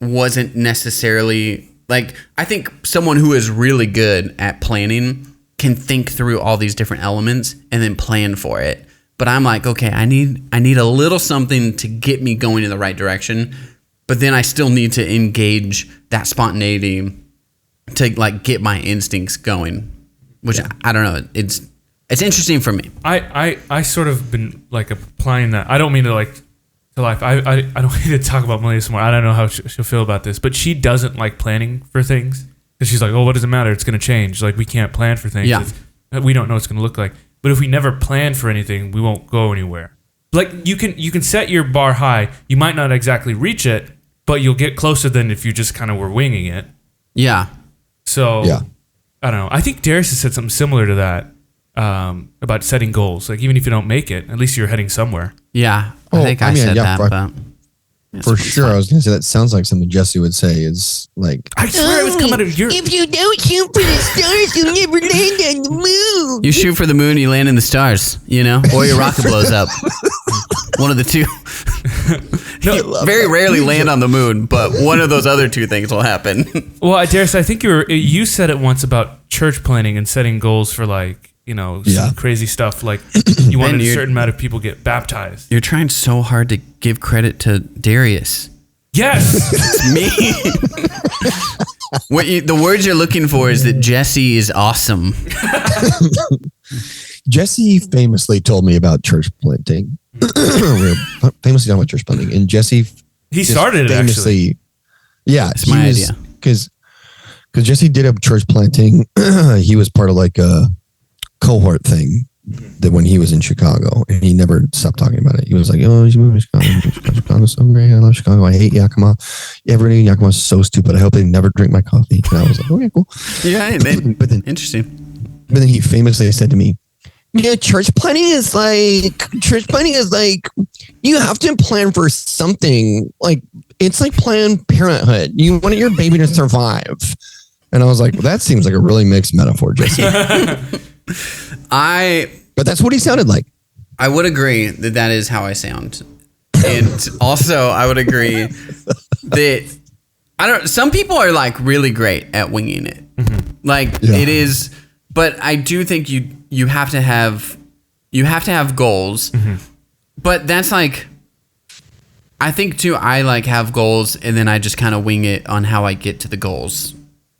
wasn't necessarily like. I think someone who is really good at planning can think through all these different elements and then plan for it. But I'm like, okay, I need a little something to get me going in the right direction. But then I still need to engage that spontaneity to like get my instincts going, which I don't know. It's interesting for me. I sort of been like applying that. I don't mean to like to life. I don't need to talk about Melissa more. I don't know how she'll feel about this, but she doesn't like planning for things because she's like, oh, what does it matter? It's going to change. Like we can't plan for things. Yeah. We don't know what it's going to look like. But if we never plan for anything, we won't go anywhere. Like you can set your bar high. You might not exactly reach it, but you'll get closer than if you just kind of were winging it. Yeah. So I don't know. I think Darius has said something similar to that about setting goals. Like even if you don't make it, at least you're heading somewhere. Yeah. I think I said that, but for sure, I was going to say that sounds like something Jesse would say. Is like, I swear it was coming out of your. If you don't shoot for the stars, you'll never land on the moon. you shoot for the moon, you land in the stars, you know, or your rocket blows up. One of the two. No, very rarely land on the moon, but one of those other two things will happen. Well, Darius, I think you said it once about church planning and setting goals for like, you know, some crazy stuff. Like you wanted a certain amount of people get baptized. You're trying so hard to give credit to Darius. Yes. It's me. The words you're looking for is that Jesse is awesome. Jesse famously told me about church planting. We were famously talking about church planting, and Jesse started it actually. Yeah, it's my idea because Jesse did a church planting. He was part of like a cohort thing that when he was in Chicago, and he never stopped talking about it. He was like, "Oh, you moved to Chicago. Chicago's so great. I love Chicago. I hate Yakima. Everybody in Yakima is so stupid. I hope they never drink my coffee." And I was like, "Okay, cool." Yeah, but then interesting. But then he famously said to me, "Yeah, church planning is like you have to plan for something. Like it's like Planned Parenthood. You want your baby to survive." And I was like, well, "That seems like a really mixed metaphor, Jesse." But that's what he sounded like. I would agree that is how I sound, and also I would agree that some people are like really great at winging it. Mm-hmm. Like it is, but I do think you have to have goals. Mm-hmm. But that's like, I think too, I like have goals and then I just kind of wing it on how I get to the goals.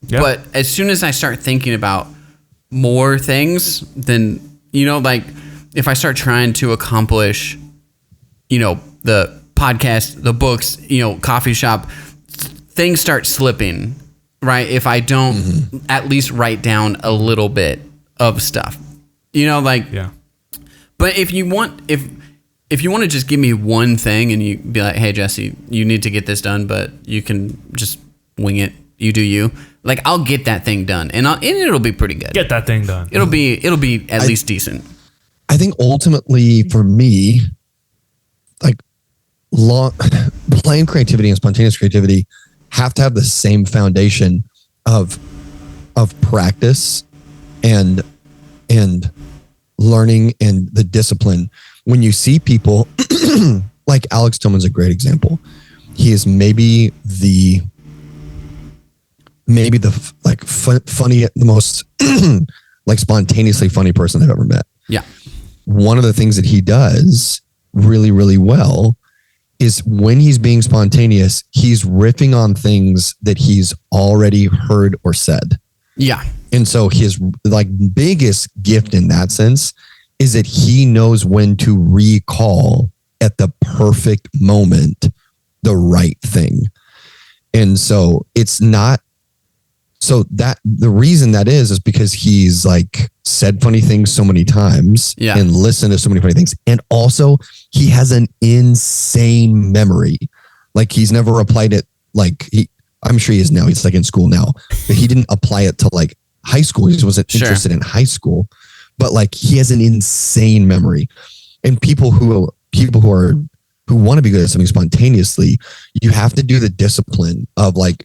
Yep. But as soon as I start thinking about more things, then, you know, like if I start trying to accomplish, you know, the podcast, the books, you know, coffee shop, things start slipping, right? If I don't at least write down a little bit of stuff, you know, like, but if you want to just give me one thing and you be like, hey, Jesse, you need to get this done, but you can just wing it. You do you. Like, I'll get that thing done, and it'll be pretty good. Get that thing done. It'll be at least decent. I think ultimately for me, like plain creativity and spontaneous creativity have to have the same foundation of practice and learning and the discipline. When you see people like Alex Tillman's a great example. He is maybe the like funny, the most like spontaneously funny person I've ever met. Yeah. One of the things that he does really, really well is when he's being spontaneous, he's riffing on things that he's already heard or said. Yeah. And so his like biggest gift in that sense is that he knows when to recall at the perfect moment the right thing. And so it's not, so that the reason that is because he's like said funny things so many times and listened to so many funny things. And also he has an insane memory. Like he's never applied it. Like I'm sure he is now. He's like in school now, but he didn't apply it to like high school. He just wasn't interested in high school, but like he has an insane memory. And people who want to be good at something spontaneously, you have to do the discipline of I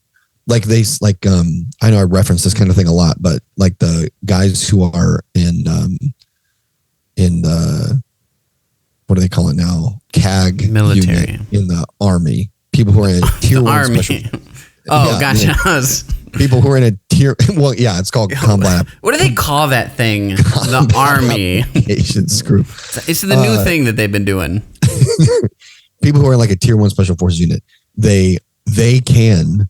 know I reference this kind of thing a lot, but like the guys who are in the, what do they call it now? CAG military unit in the army. People who are in a tier one army. special. Gotcha. Yeah. People who are in a tier. Well, yeah, it's called combat. What do they call that thing? The army. Applications group. It's the new thing that they've been doing. People who are in like a tier one special forces unit, they can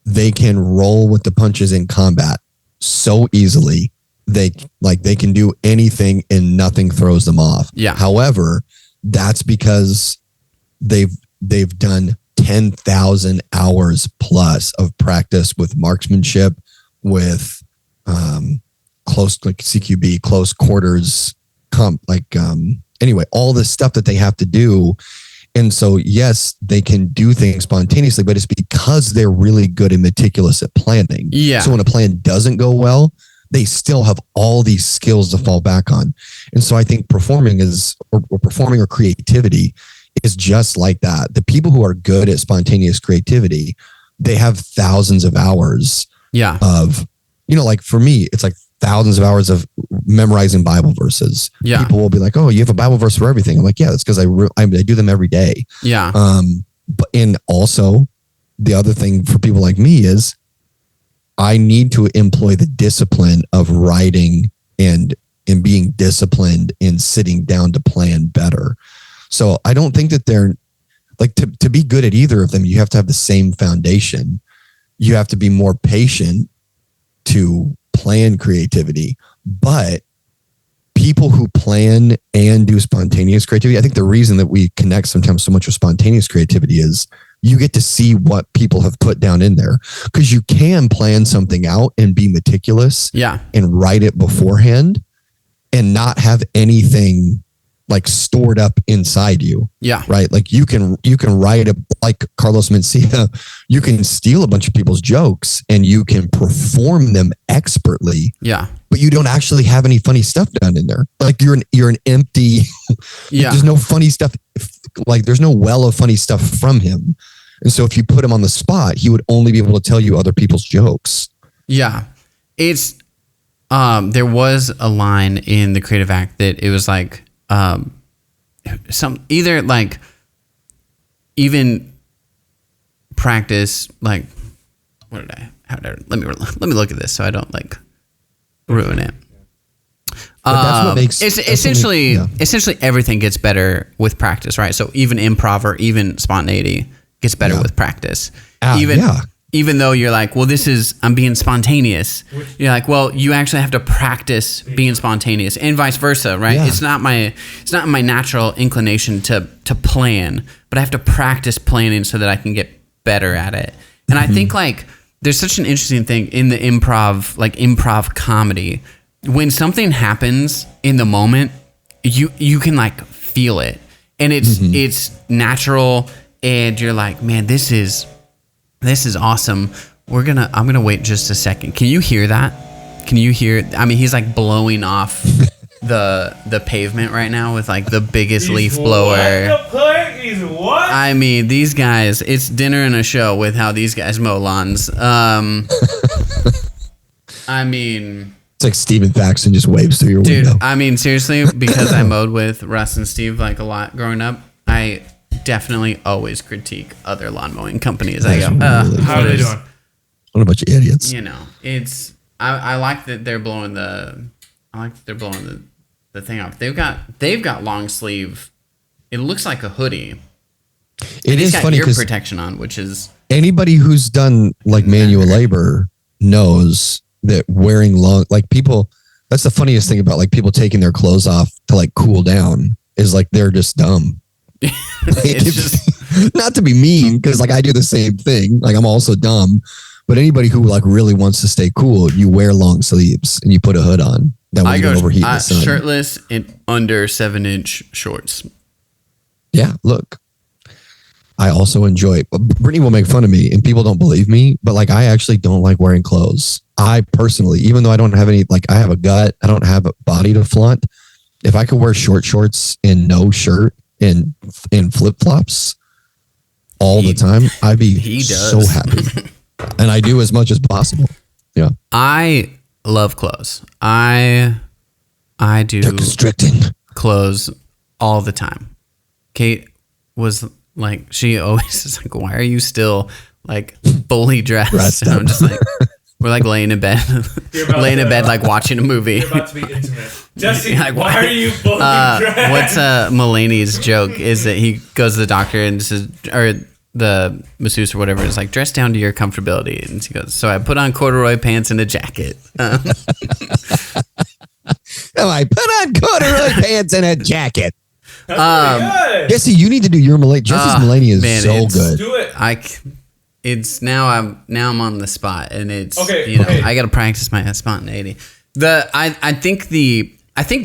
roll with the punches in combat so easily. They can do anything and nothing throws them off. Yeah. However, that's because they've done 10,000 hours plus of practice with marksmanship, with close, like CQB, close quarters, anyway, all this stuff that they have to do. And so, yes, they can do things spontaneously, but it's because they're really good and meticulous at planning. Yeah. So when a plan doesn't go well, they still have all these skills to fall back on. And so I think performing or creativity is just like that. The people who are good at spontaneous creativity, they have thousands of hours of, like for me, it's like thousands of hours of memorizing Bible verses. Yeah. People will be like, oh, you have a Bible verse for everything. I'm like, yeah, that's because I do them every day. Yeah. And also the other thing for people like me is I need to employ the discipline of writing and being disciplined and sitting down to plan better. So I don't think that they're like to be good at either of them. You have to have the same foundation. You have to be more patient to plan creativity, but people who plan and do spontaneous creativity, I think the reason that we connect sometimes so much with spontaneous creativity is you get to see what people have put down in there, because you can plan something out and be meticulous and write it beforehand and not have anything like stored up inside you. Yeah. Right. Like you can write like Carlos Mencia, you can steal a bunch of people's jokes and you can perform them expertly. Yeah. But you don't actually have any funny stuff down in there. Like you're an empty, there's no funny stuff. Like there's no well of funny stuff from him. And so if you put him on the spot, he would only be able to tell you other people's jokes. Yeah. It's, there was a line in the Creative Act that it was like, either like even practice, like let me look at this so I don't like ruin it. But that's what makes it's essentially everything gets better with practice, right? So even improv or even spontaneity gets better with practice. Even though you're like, well, I'm being spontaneous. You're like, well, you actually have to practice being spontaneous, and vice versa, right? Yeah. It's not my natural inclination to plan, but I have to practice planning so that I can get better at it. And I think like there's such an interesting thing in the improv comedy. When something happens in the moment, you can like feel it, and it's natural, and you're like, man, this is awesome. I'm gonna wait just a second. Can you hear that? Can you hear? I mean, he's like blowing off the pavement right now with like the biggest leaf blower. I mean, these guys. It's dinner and a show with how these guys mow lawns. I mean, it's like Steven Thaxton just waves through your window. Dude, I mean, seriously, because I mowed with Russ and Steve like a lot growing up, I definitely always critique other lawn mowing companies. I go, how are they doing? What a bunch of idiots. It's I like that they're blowing the thing off. They've got long sleeve. It looks like a hoodie. It is funny because ear protection on, which is anybody who's done like manual labor knows that wearing long, like people, that's the funniest thing about like people taking their clothes off to like cool down is like they're just dumb. It's just, not to be mean, because like I do the same thing. Like I'm also dumb, but anybody who like really wants to stay cool, you wear long sleeves and you put a hood on. That way you don't overheat the sun. Shirtless and under 7-inch shorts. Yeah, look. I also enjoy it. Brittany will make fun of me and people don't believe me, but like I actually don't like wearing clothes. I personally, even though I don't have any, like I have a gut, I don't have a body to flaunt. If I could wear short shorts and no shirt and flip flops all the time, I'd be so happy. And I do as much as possible. Yeah. I love clothes. I do constricting clothes all the time. Kate was like, she always is like, why are you still like fully dressed? And I'm just like, we're like laying in bed, like watching a movie. You're about to be intimate. Jesse, like, why are you fully dressed? What's Mulaney's joke is that he goes to the doctor and says, or the masseuse or whatever is like, dress down to your comfortability. And he goes, so I put on corduroy pants and a jacket. I put on corduroy pants and a jacket. Jesse, you need to do your Mulaney. Jesse's Mulaney is so good. Do it. It's now I'm on the spot, and it's okay. I got to practice my spontaneity. I think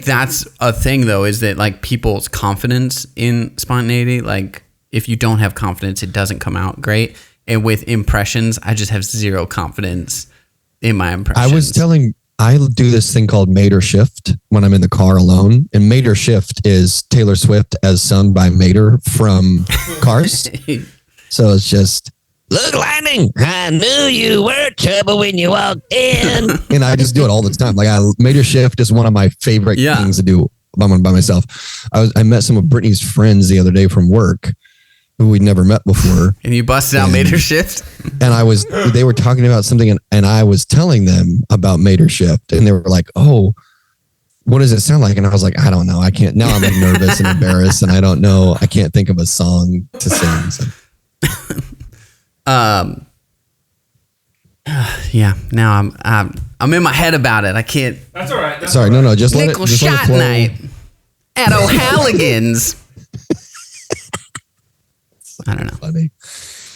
that's a thing though, is that like people's confidence in spontaneity, like if you don't have confidence, it doesn't come out great. And with impressions, I just have zero confidence in my impressions. I do this thing called Mater Shift when I'm in the car alone. And Mater Shift is Taylor Swift as sung by Mater from Cars. So it's just, look, Lightning, I knew you were trouble when you walked in. And I just do it all the time. Like Mater Shift is one of my favorite things to do by myself. I met some of Brittany's friends the other day from work who we'd never met before. And you busted out Mater Shift? And they were talking about something and I was telling them about Mater Shift and they were like, oh, what does it sound like? And I was like, I don't know. I can't. Now I'm like nervous and embarrassed and I don't know. I can't think of a song to sing. So. Yeah. Now I'm in my head about it. I can't. That's all right. Sorry. No. Just let it. Nickel shot night at O'Halligan's. I don't know. Funny.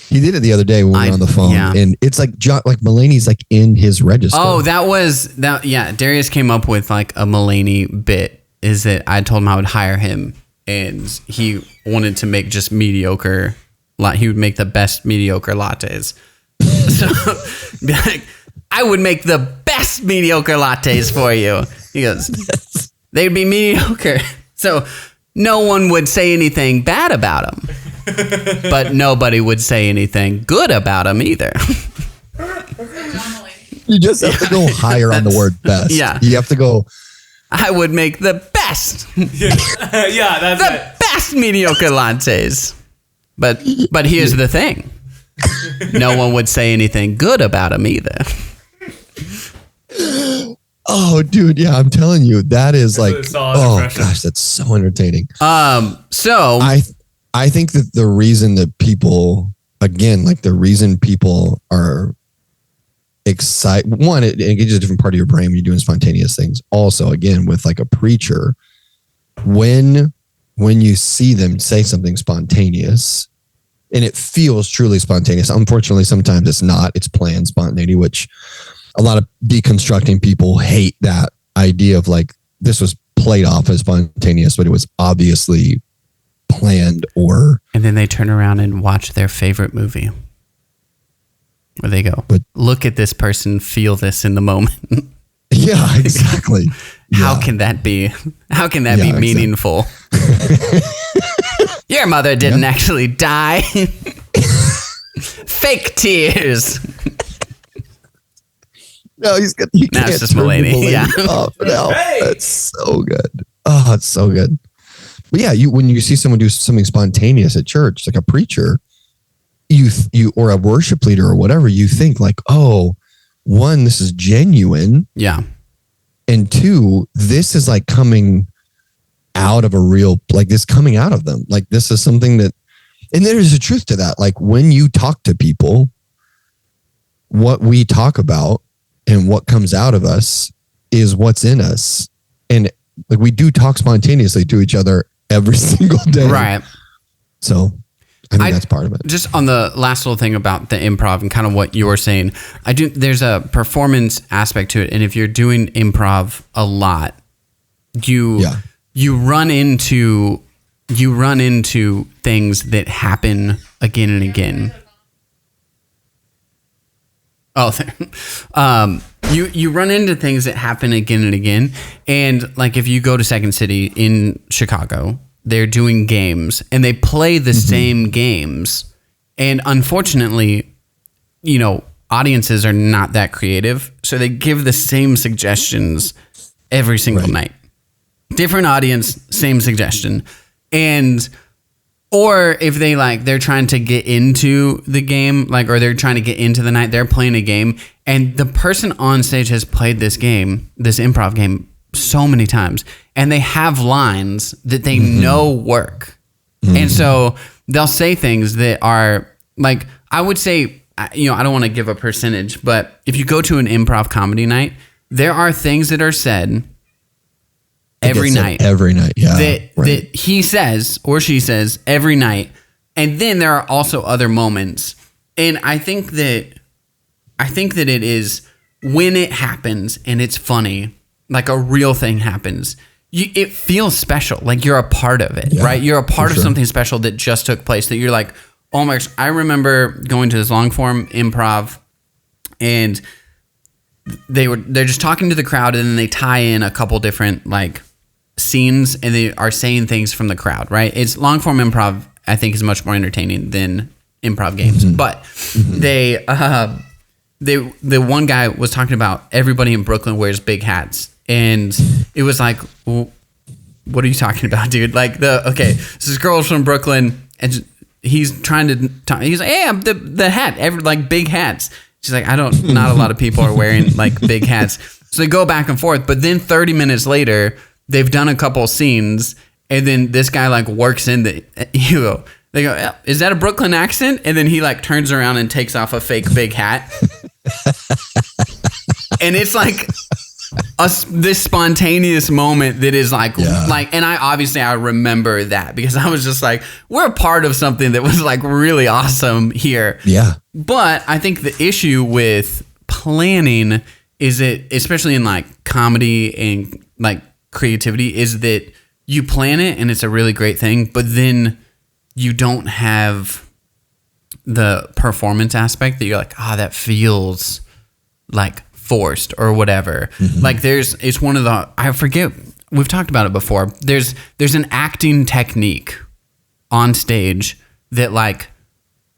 He did it the other day when we were on the phone, and it's like Mulaney's like in his register. Oh, that was that. Yeah, Darius came up with like a Mulaney bit. Is that I told him I would hire him, and he wanted to make just mediocre. He would make the best mediocre lattes. So, be like, I would make the best mediocre lattes for you. He goes, they'd be mediocre, so no one would say anything bad about them. But nobody would say anything good about him either. You just have to go higher on the word best. Yeah. You have to go. I would make the best. That's the best mediocre lattes. But here's the thing. No one would say anything good about him either. Oh, dude. Yeah, I'm telling you. That is like, oh, impression. Gosh, that's so entertaining. So I think that the reason that people, again, like the reason people are excited, one, it engages a different part of your brain when you're doing spontaneous things. Also, again, with like a preacher, when you see them say something spontaneous and it feels truly spontaneous, unfortunately, sometimes it's not, it's planned spontaneity, which a lot of deconstructing people hate that idea of like, this was played off as spontaneous, but it was obviously planned and then they turn around and watch their favorite movie where they go, look at this person, feel this in the moment. Yeah, exactly. How can that be meaningful? Your mother didn't actually die. Fake tears. No, he's good. Now it's just Mulaney. Yeah. Oh, no. That's so good. Oh, it's so good. But yeah, when you see someone do something spontaneous at church, like a preacher, you or a worship leader or whatever, you think like, oh, one, this is genuine. Yeah. And two, this is like coming out of coming out of them. Like this is something that, and there's a truth to that. Like when you talk to people, what we talk about and what comes out of us is what's in us. And like we do talk spontaneously to each other every single day. Right. So I think that's part of it. Just on the last little thing about the improv and kind of what you were saying, there's a performance aspect to it. And if you're doing improv a lot, you run into things that happen again and again. Oh, you run into things that happen again and again. And like if you go to Second City in Chicago, they're doing games and they play the same games. And unfortunately, audiences are not that creative. So they give the same suggestions every single night. Different audience, same suggestion. Or if they're trying to get into the game, or they're trying to get into the night, they're playing a game, and the person on stage has played this game, this improv game, so many times, and they have lines that they know work. And so they'll say things that are like, I would say, I don't want to give a percentage, but if you go to an improv comedy night, there are things that are said every night, yeah, that he says or she says every night, and then there are also other moments. And I think that it is when it happens and it's funny, like a real thing happens. It feels special, like you're a part of it, right? You're a part of something special that just took place. That you're like, oh my gosh! I remember going to this long form improv, and they're just talking to the crowd, and then they tie in a couple different scenes, and they are saying things from the crowd, right? It's long form improv, I think, is much more entertaining than improv games. But the one guy was talking about everybody in Brooklyn wears big hats, and it was like, well, what are you talking about, dude? So this girl's from Brooklyn, and he's trying to talk, he's like, hey, I'm the hat, big hats. She's like, not a lot of people are wearing big hats. So they go back and forth, but then 30 minutes later, they've done a couple scenes, and then this guy works in they go, is that a Brooklyn accent? And then he turns around and takes off a fake big hat. And it's this spontaneous moment that is and I remember that because I was just we're a part of something that was really awesome here. Yeah. But I think the issue with planning is that, especially in comedy and creativity, is that you plan it and it's a really great thing, but then you don't have the performance aspect that you're that feels forced or whatever. It's one of the, I forget, we've talked about it before. There's an acting technique on stage that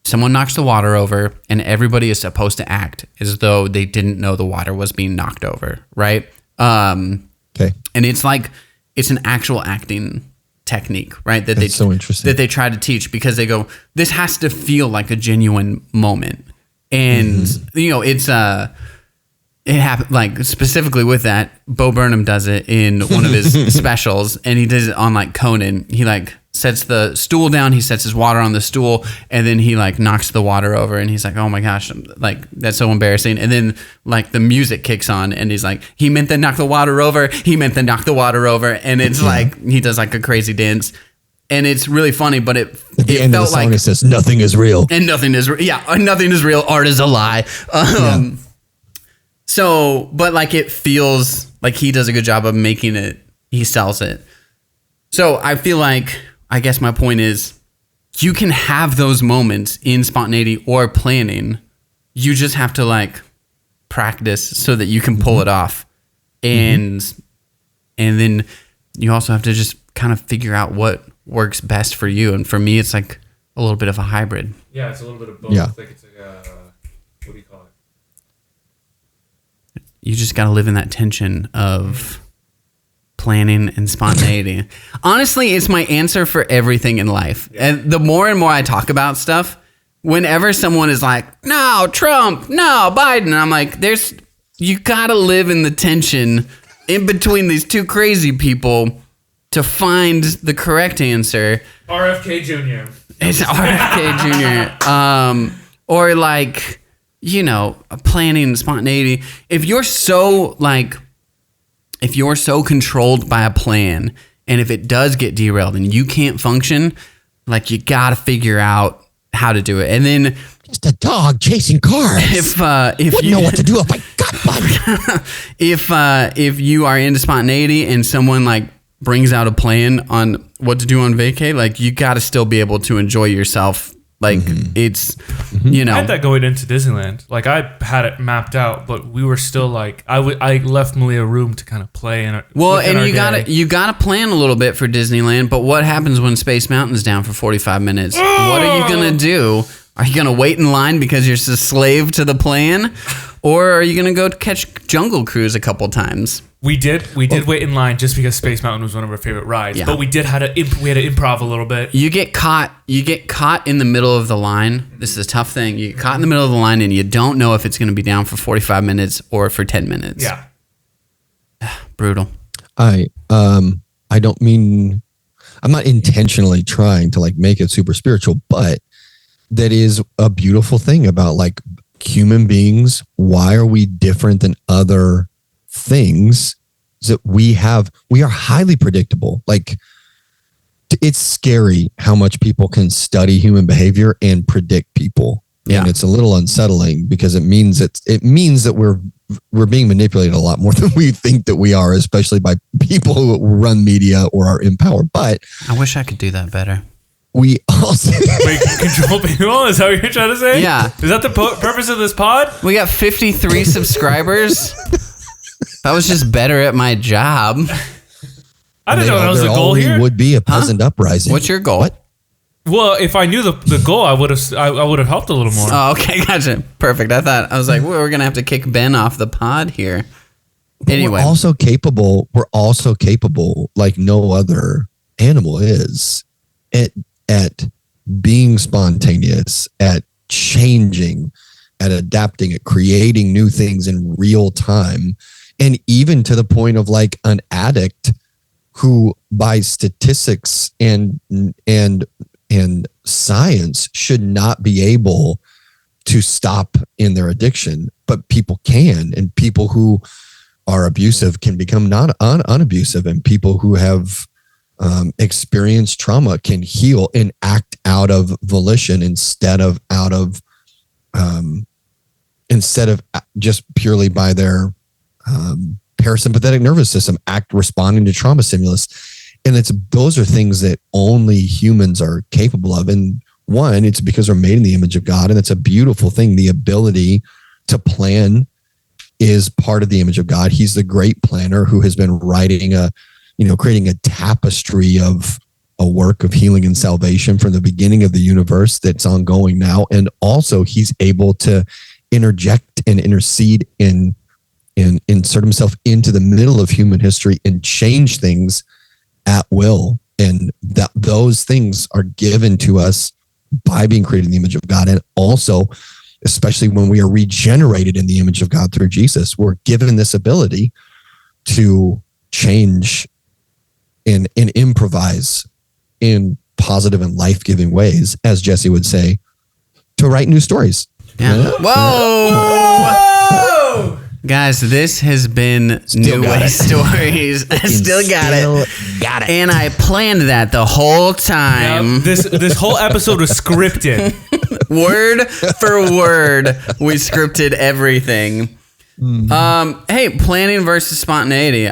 someone knocks the water over and everybody is supposed to act as though they didn't know the water was being knocked over, right? Okay. And it's an actual acting technique, right? That's so interesting. That they try to teach because they go, this has to feel like a genuine moment. And, it's, it happened, specifically with that, Bo Burnham does it in one of his specials, and he does it on, Conan. He, sets the stool down, he sets his water on the stool, and then he, knocks the water over, and he's like, oh my gosh, that's so embarrassing. And then, the music kicks on, and he's like, he meant to knock the water over, and it's he does, a crazy dance. And it's really funny, but it end felt of the song, it says, nothing is real. And nothing is real. Yeah, nothing is real. Art is a lie. So, but it feels like he does a good job of making it, he sells it. So I feel I guess my point is, you can have those moments in spontaneity or planning. You just have to practice so that you can pull it off. And then you also have to just kind of figure out what works best for you. And for me, it's a little bit of a hybrid. Yeah, it's a little bit of both. Yeah. It's what do you call it? You just got to live in that tension of planning and spontaneity. Honestly, it's my answer for everything in life. Yeah. And the more and more I talk about stuff, whenever someone is no, Trump, no, Biden, I'm you got to live in the tension in between these two crazy people to find the correct answer. RFK Jr. It's RFK Jr. Or planning spontaneity. If you're so controlled by a plan, and if it does get derailed and you can't function, you gotta figure out how to do it. And then just a dog chasing cars. If wouldn't know what to do if I got one. if you are into spontaneity and someone brings out a plan on what to do on vacay, you gotta still be able to enjoy yourself Like it's, you know, I had that going into Disneyland. Like I had it mapped out, but we were still like, I left Malia room to kind of play. And you gotta plan a little bit for Disneyland. But what happens when Space Mountain's down for 45 minutes? What are you gonna do? Are you gonna wait in line because you're a slave to the plan, or are you gonna go catch Jungle Cruise a couple times? We did wait in line just because Space Mountain was one of our favorite rides. Yeah. But we had to improv a little bit. You get caught in the middle of the line. This is a tough thing. You get caught in the middle of the line and you don't know if it's going to be down for 45 minutes or for 10 minutes. Yeah. Brutal. I don't mean, I'm not intentionally trying to like make it super spiritual, but that is a beautiful thing about like human beings. Why are we different than other things? That we are highly predictable. Like it's scary how much people can study human behavior and predict people. Yeah. And it's a little unsettling because it means that we're being manipulated a lot more than we think that we are, especially by people who run media or are in power. But I wish I could do that better. We also control people. Is that what you're trying to say? Yeah. Is that the purpose of this pod? We got 53 subscribers. I was just better at my job. I didn't know that was the goal here. Would be a peasant uprising. What's your goal? What? Well, if I knew the goal, I would have helped a little more. Oh, okay, gotcha. Perfect. I was like, we're gonna have to kick Ben off the pod here. But anyway, we're also capable, like no other animal is, at being spontaneous, at changing, at adapting, at creating new things in real time. And even to the point of like an addict who by statistics and science should not be able to stop in their addiction, but people can, and people who are abusive can become unabusive, and people who have experienced trauma can heal and act out of volition instead of just purely by their parasympathetic nervous system responding to trauma stimulus. And those are things that only humans are capable of. And one, it's because we're made in the image of God, and it's a beautiful thing. The ability to plan is part of the image of God. He's the great planner who has been creating a tapestry of a work of healing and salvation from the beginning of the universe that's ongoing now. And also he's able to interject and intercede and insert himself into the middle of human history and change things at will. And those things are given to us by being created in the image of God. And also, especially when we are regenerated in the image of God through Jesus, we're given this ability to change and improvise in positive and life-giving ways, as Jesse would say, to write new stories. Yeah. Whoa! Guys, this has been New Way Stories. I still got it. And I planned that the whole time. Yep. This whole episode was scripted. Word for word, we scripted everything. Hey, planning versus spontaneity.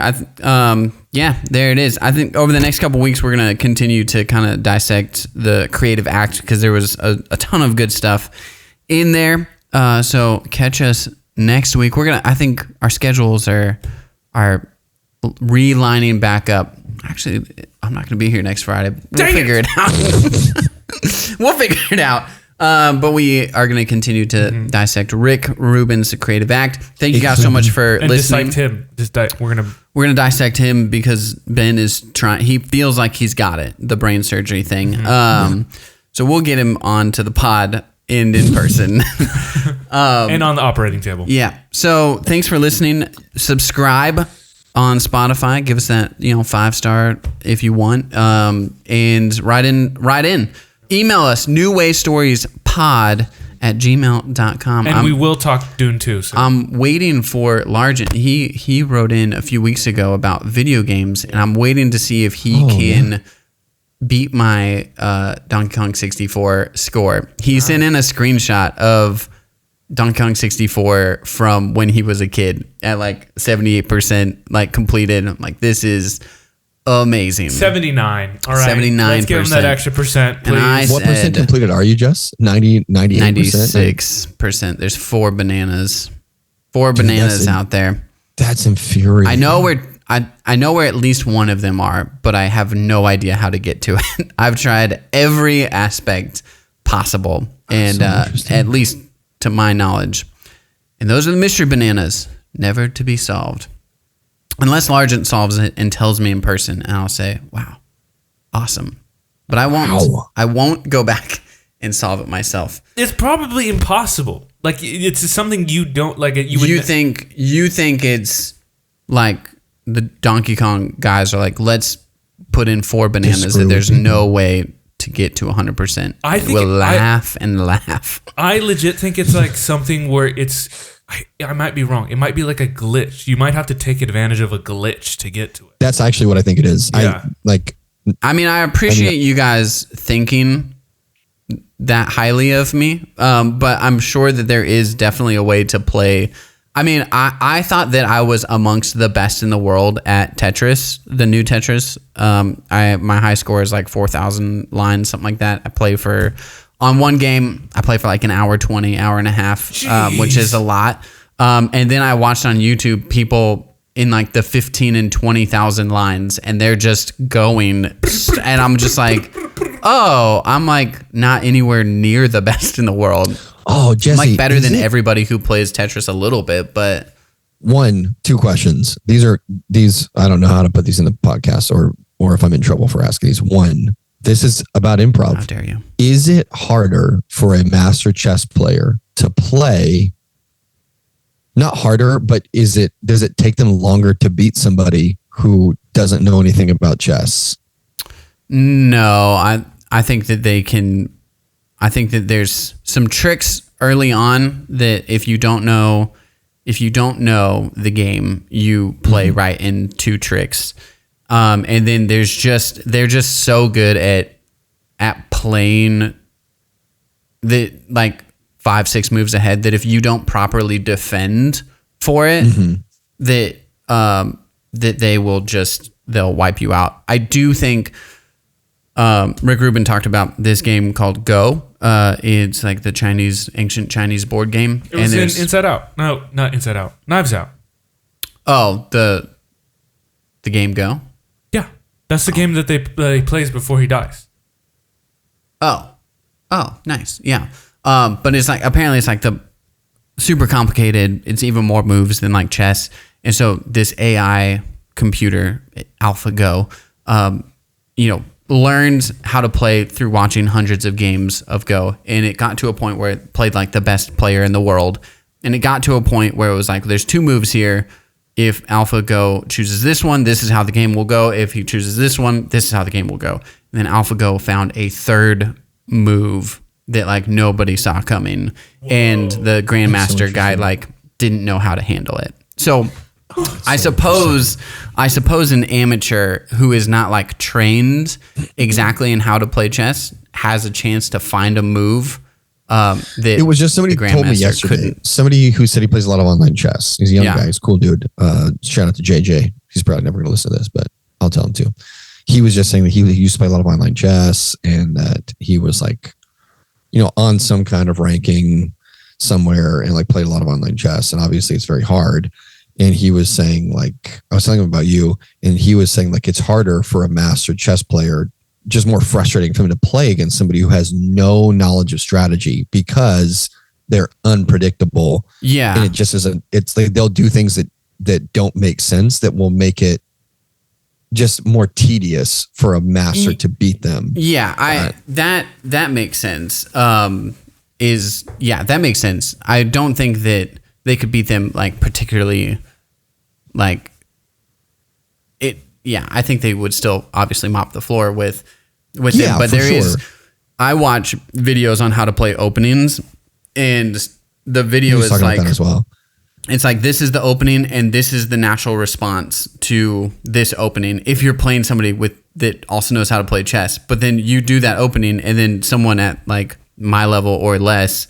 Yeah, there it is. I think over the next couple weeks, we're going to continue to kind of dissect the creative act because there was a ton of good stuff in there. So catch us next week. I think our schedules are relining back up. Actually, I'm not going to be here next Friday. We'll figure it out. But we are going to continue to dissect Rick Rubin's creative act. Thank you guys so much for listening. Dissect him. We're gonna dissect him because Ben is trying. He feels like he's got it, the brain surgery thing. So we'll get him onto the pod and in person, and on the operating table. Yeah. So thanks for listening. Subscribe on Spotify. Give us that 5-star if you want. And write in. Email us NewWayStoriesPod@gmail.com. And we will talk Dune 2. So. I'm waiting for Largent. He wrote in a few weeks ago about video games, and I'm waiting to see if he can beat my Donkey Kong 64 score. He sent in a screenshot of Donkey Kong 64 from when he was a kid at like 78% like completed. I'm like, this is amazing. 79. All right. 79%. Let's give him that extra percent, please. And I What percent completed are you, Jess? 98%? 96%. There's 4 bananas. 4 bananas out there. That's infuriating. I know where at least one of them are, but I have no idea how to get to it. I've tried every aspect possible, and at least to my knowledge. And those are the mystery bananas, never to be solved. Unless Largent solves it and tells me in person, and I'll say, wow, awesome. But I won't. Wow. I won't go back and solve it myself. It's probably impossible. Like, it's something you don't like. You think it's like the Donkey Kong guys are like, let's put in 4 bananas that there's no way to get to 100%. I think we'll laugh and laugh. I legit think it's like something where it's. I might be wrong. It might be like a glitch. You might have to take advantage of a glitch to get to it. That's actually what I think it is. Yeah. I appreciate you guys thinking that highly of me, but I'm sure that there is definitely a way to play. I mean, I thought that I was amongst the best in the world at Tetris, the new Tetris. My high score is like 4,000 lines, something like that. On one game, I play for like an hour 20, hour and a half, which is a lot. And then I watched on YouTube people in like the 15 and 20,000 lines, and they're just going, and I'm just like, oh, I'm like not anywhere near the best in the world. Oh, Jesse, I'm like better than everybody who plays Tetris a little bit, but 2 questions. These I don't know how to put these in the podcast or if I'm in trouble for asking these. 1, this is about improv. how dare you? Is it harder for a master chess player to play? Not harder, but does it take them longer to beat somebody who doesn't know anything about chess? No, I think that they can. I think that there's some tricks early on that if you don't know the game, you play right into tricks. And then they're just so good at playing the like 5-6 moves ahead that if you don't properly defend for it, that they'll wipe you out. I do think Rick Rubin talked about this game called Go. It's like the ancient Chinese board game. It was in Inside Out. No, not Inside Out. Knives Out. Oh, the game Go? Yeah. That's the game that he plays before he dies. Oh, nice. Yeah. But it's like, apparently it's like the super complicated. It's even more moves than like chess. And so this AI computer, AlphaGo, learned how to play through watching hundreds of games of Go. And it got to a point where it played like the best player in the world. And it got to a point where it was like, there's 2 moves here. If AlphaGo chooses this one, this is how the game will go. If he chooses this one, this is how the game will go. And then AlphaGo found a 3rd move that like nobody saw coming. Whoa. And the Grandmaster guy like didn't know how to handle it. So I suppose an amateur who is not like trained exactly in how to play chess has a chance to find a move that it was just somebody told me yesterday. Somebody who said he plays a lot of online chess. He's a young guy. He's a cool dude. Shout out to JJ. He's probably never going to listen to this, but I'll tell him to. He was just saying that he used to play a lot of online chess and that he was like, on some kind of ranking somewhere and like played a lot of online chess. And obviously it's very hard. And he was saying like, I was telling him about you, and he was saying like, it's harder for a master chess player, just more frustrating for him to play against somebody who has no knowledge of strategy because they're unpredictable. Yeah. And it just isn't, it's like, they'll do things that don't make sense that will make it just more tedious for a master to beat them. Yeah. That makes sense. That makes sense. I don't think that they could beat them like particularly like it. Yeah, I think they would still obviously mop the floor with them. But there is, I watch videos on how to play openings, and the video is like, as well. It's like, this is the opening and this is the natural response to this opening. If you're playing somebody that also knows how to play chess, but then you do that opening and then someone at like my level or less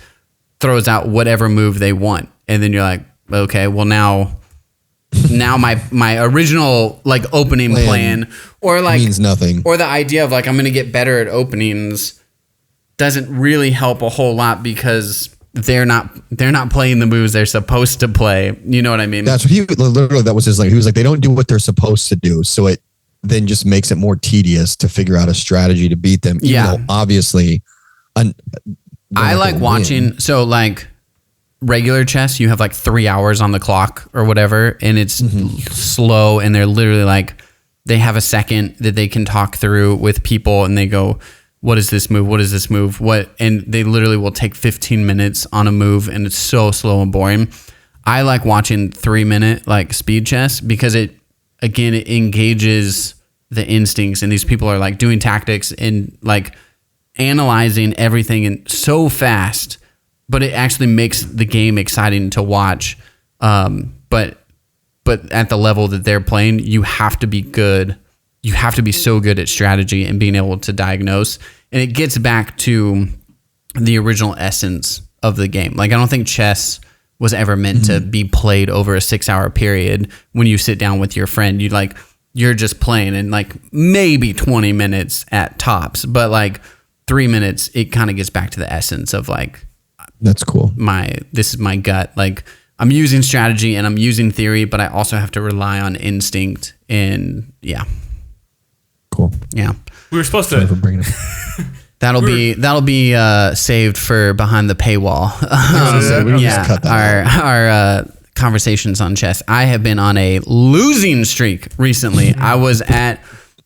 throws out whatever move they want. And then you're like, okay, well now now my original like opening plan or like means nothing. Or the idea of like I'm gonna get better at openings doesn't really help a whole lot because they're not playing the moves they're supposed to play. You know what I mean? That's what that was his like. He was like, they don't do what they're supposed to do, so it then just makes it more tedious to figure out a strategy to beat them. Even though obviously, I like watching. So like regular chess, you have like 3 hours on the clock or whatever, and it's slow, and they're literally like they have a second that they can talk through with people, and they go, what is this move? What is this move? What? And they literally will take 15 minutes on a move, and it's so slow and boring. I like watching 3-minute like speed chess because it engages the instincts, and these people are like doing tactics and like analyzing everything and so fast, but it actually makes the game exciting to watch. But at the level that they're playing, you have to be good. You have to be so good at strategy and being able to diagnose. And it gets back to the original essence of the game. Like, I don't think chess was ever meant to be played over a 6-hour period. When you sit down with your friend, you're just playing in like maybe 20 minutes at tops, but like 3 minutes, it kind of gets back to the essence of like, that's cool. This is my gut. Like, I'm using strategy and I'm using theory, but I also have to rely on instinct. And yeah. Cool. Yeah. We were supposed to. That'll be saved for behind the paywall. Our conversations on chess. I have been on a losing streak recently. I was at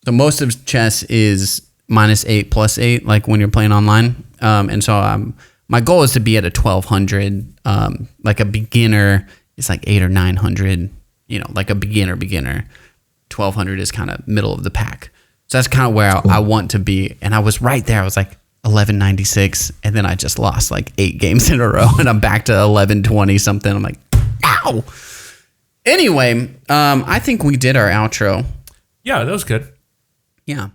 the most of chess is -8 +8, like when you're playing online. And so my goal is to be at a 1200. Like a beginner is like 800 or 900. You know, like a beginner. 1200 is kind of middle of the pack. So that's kind of where I want to be. And I was right there. I was like 1196. And then I just lost like 8 games in a row. And I'm back to 1120 something. I'm like, ow. Anyway, I think we did our outro. Yeah, that was good. Yeah.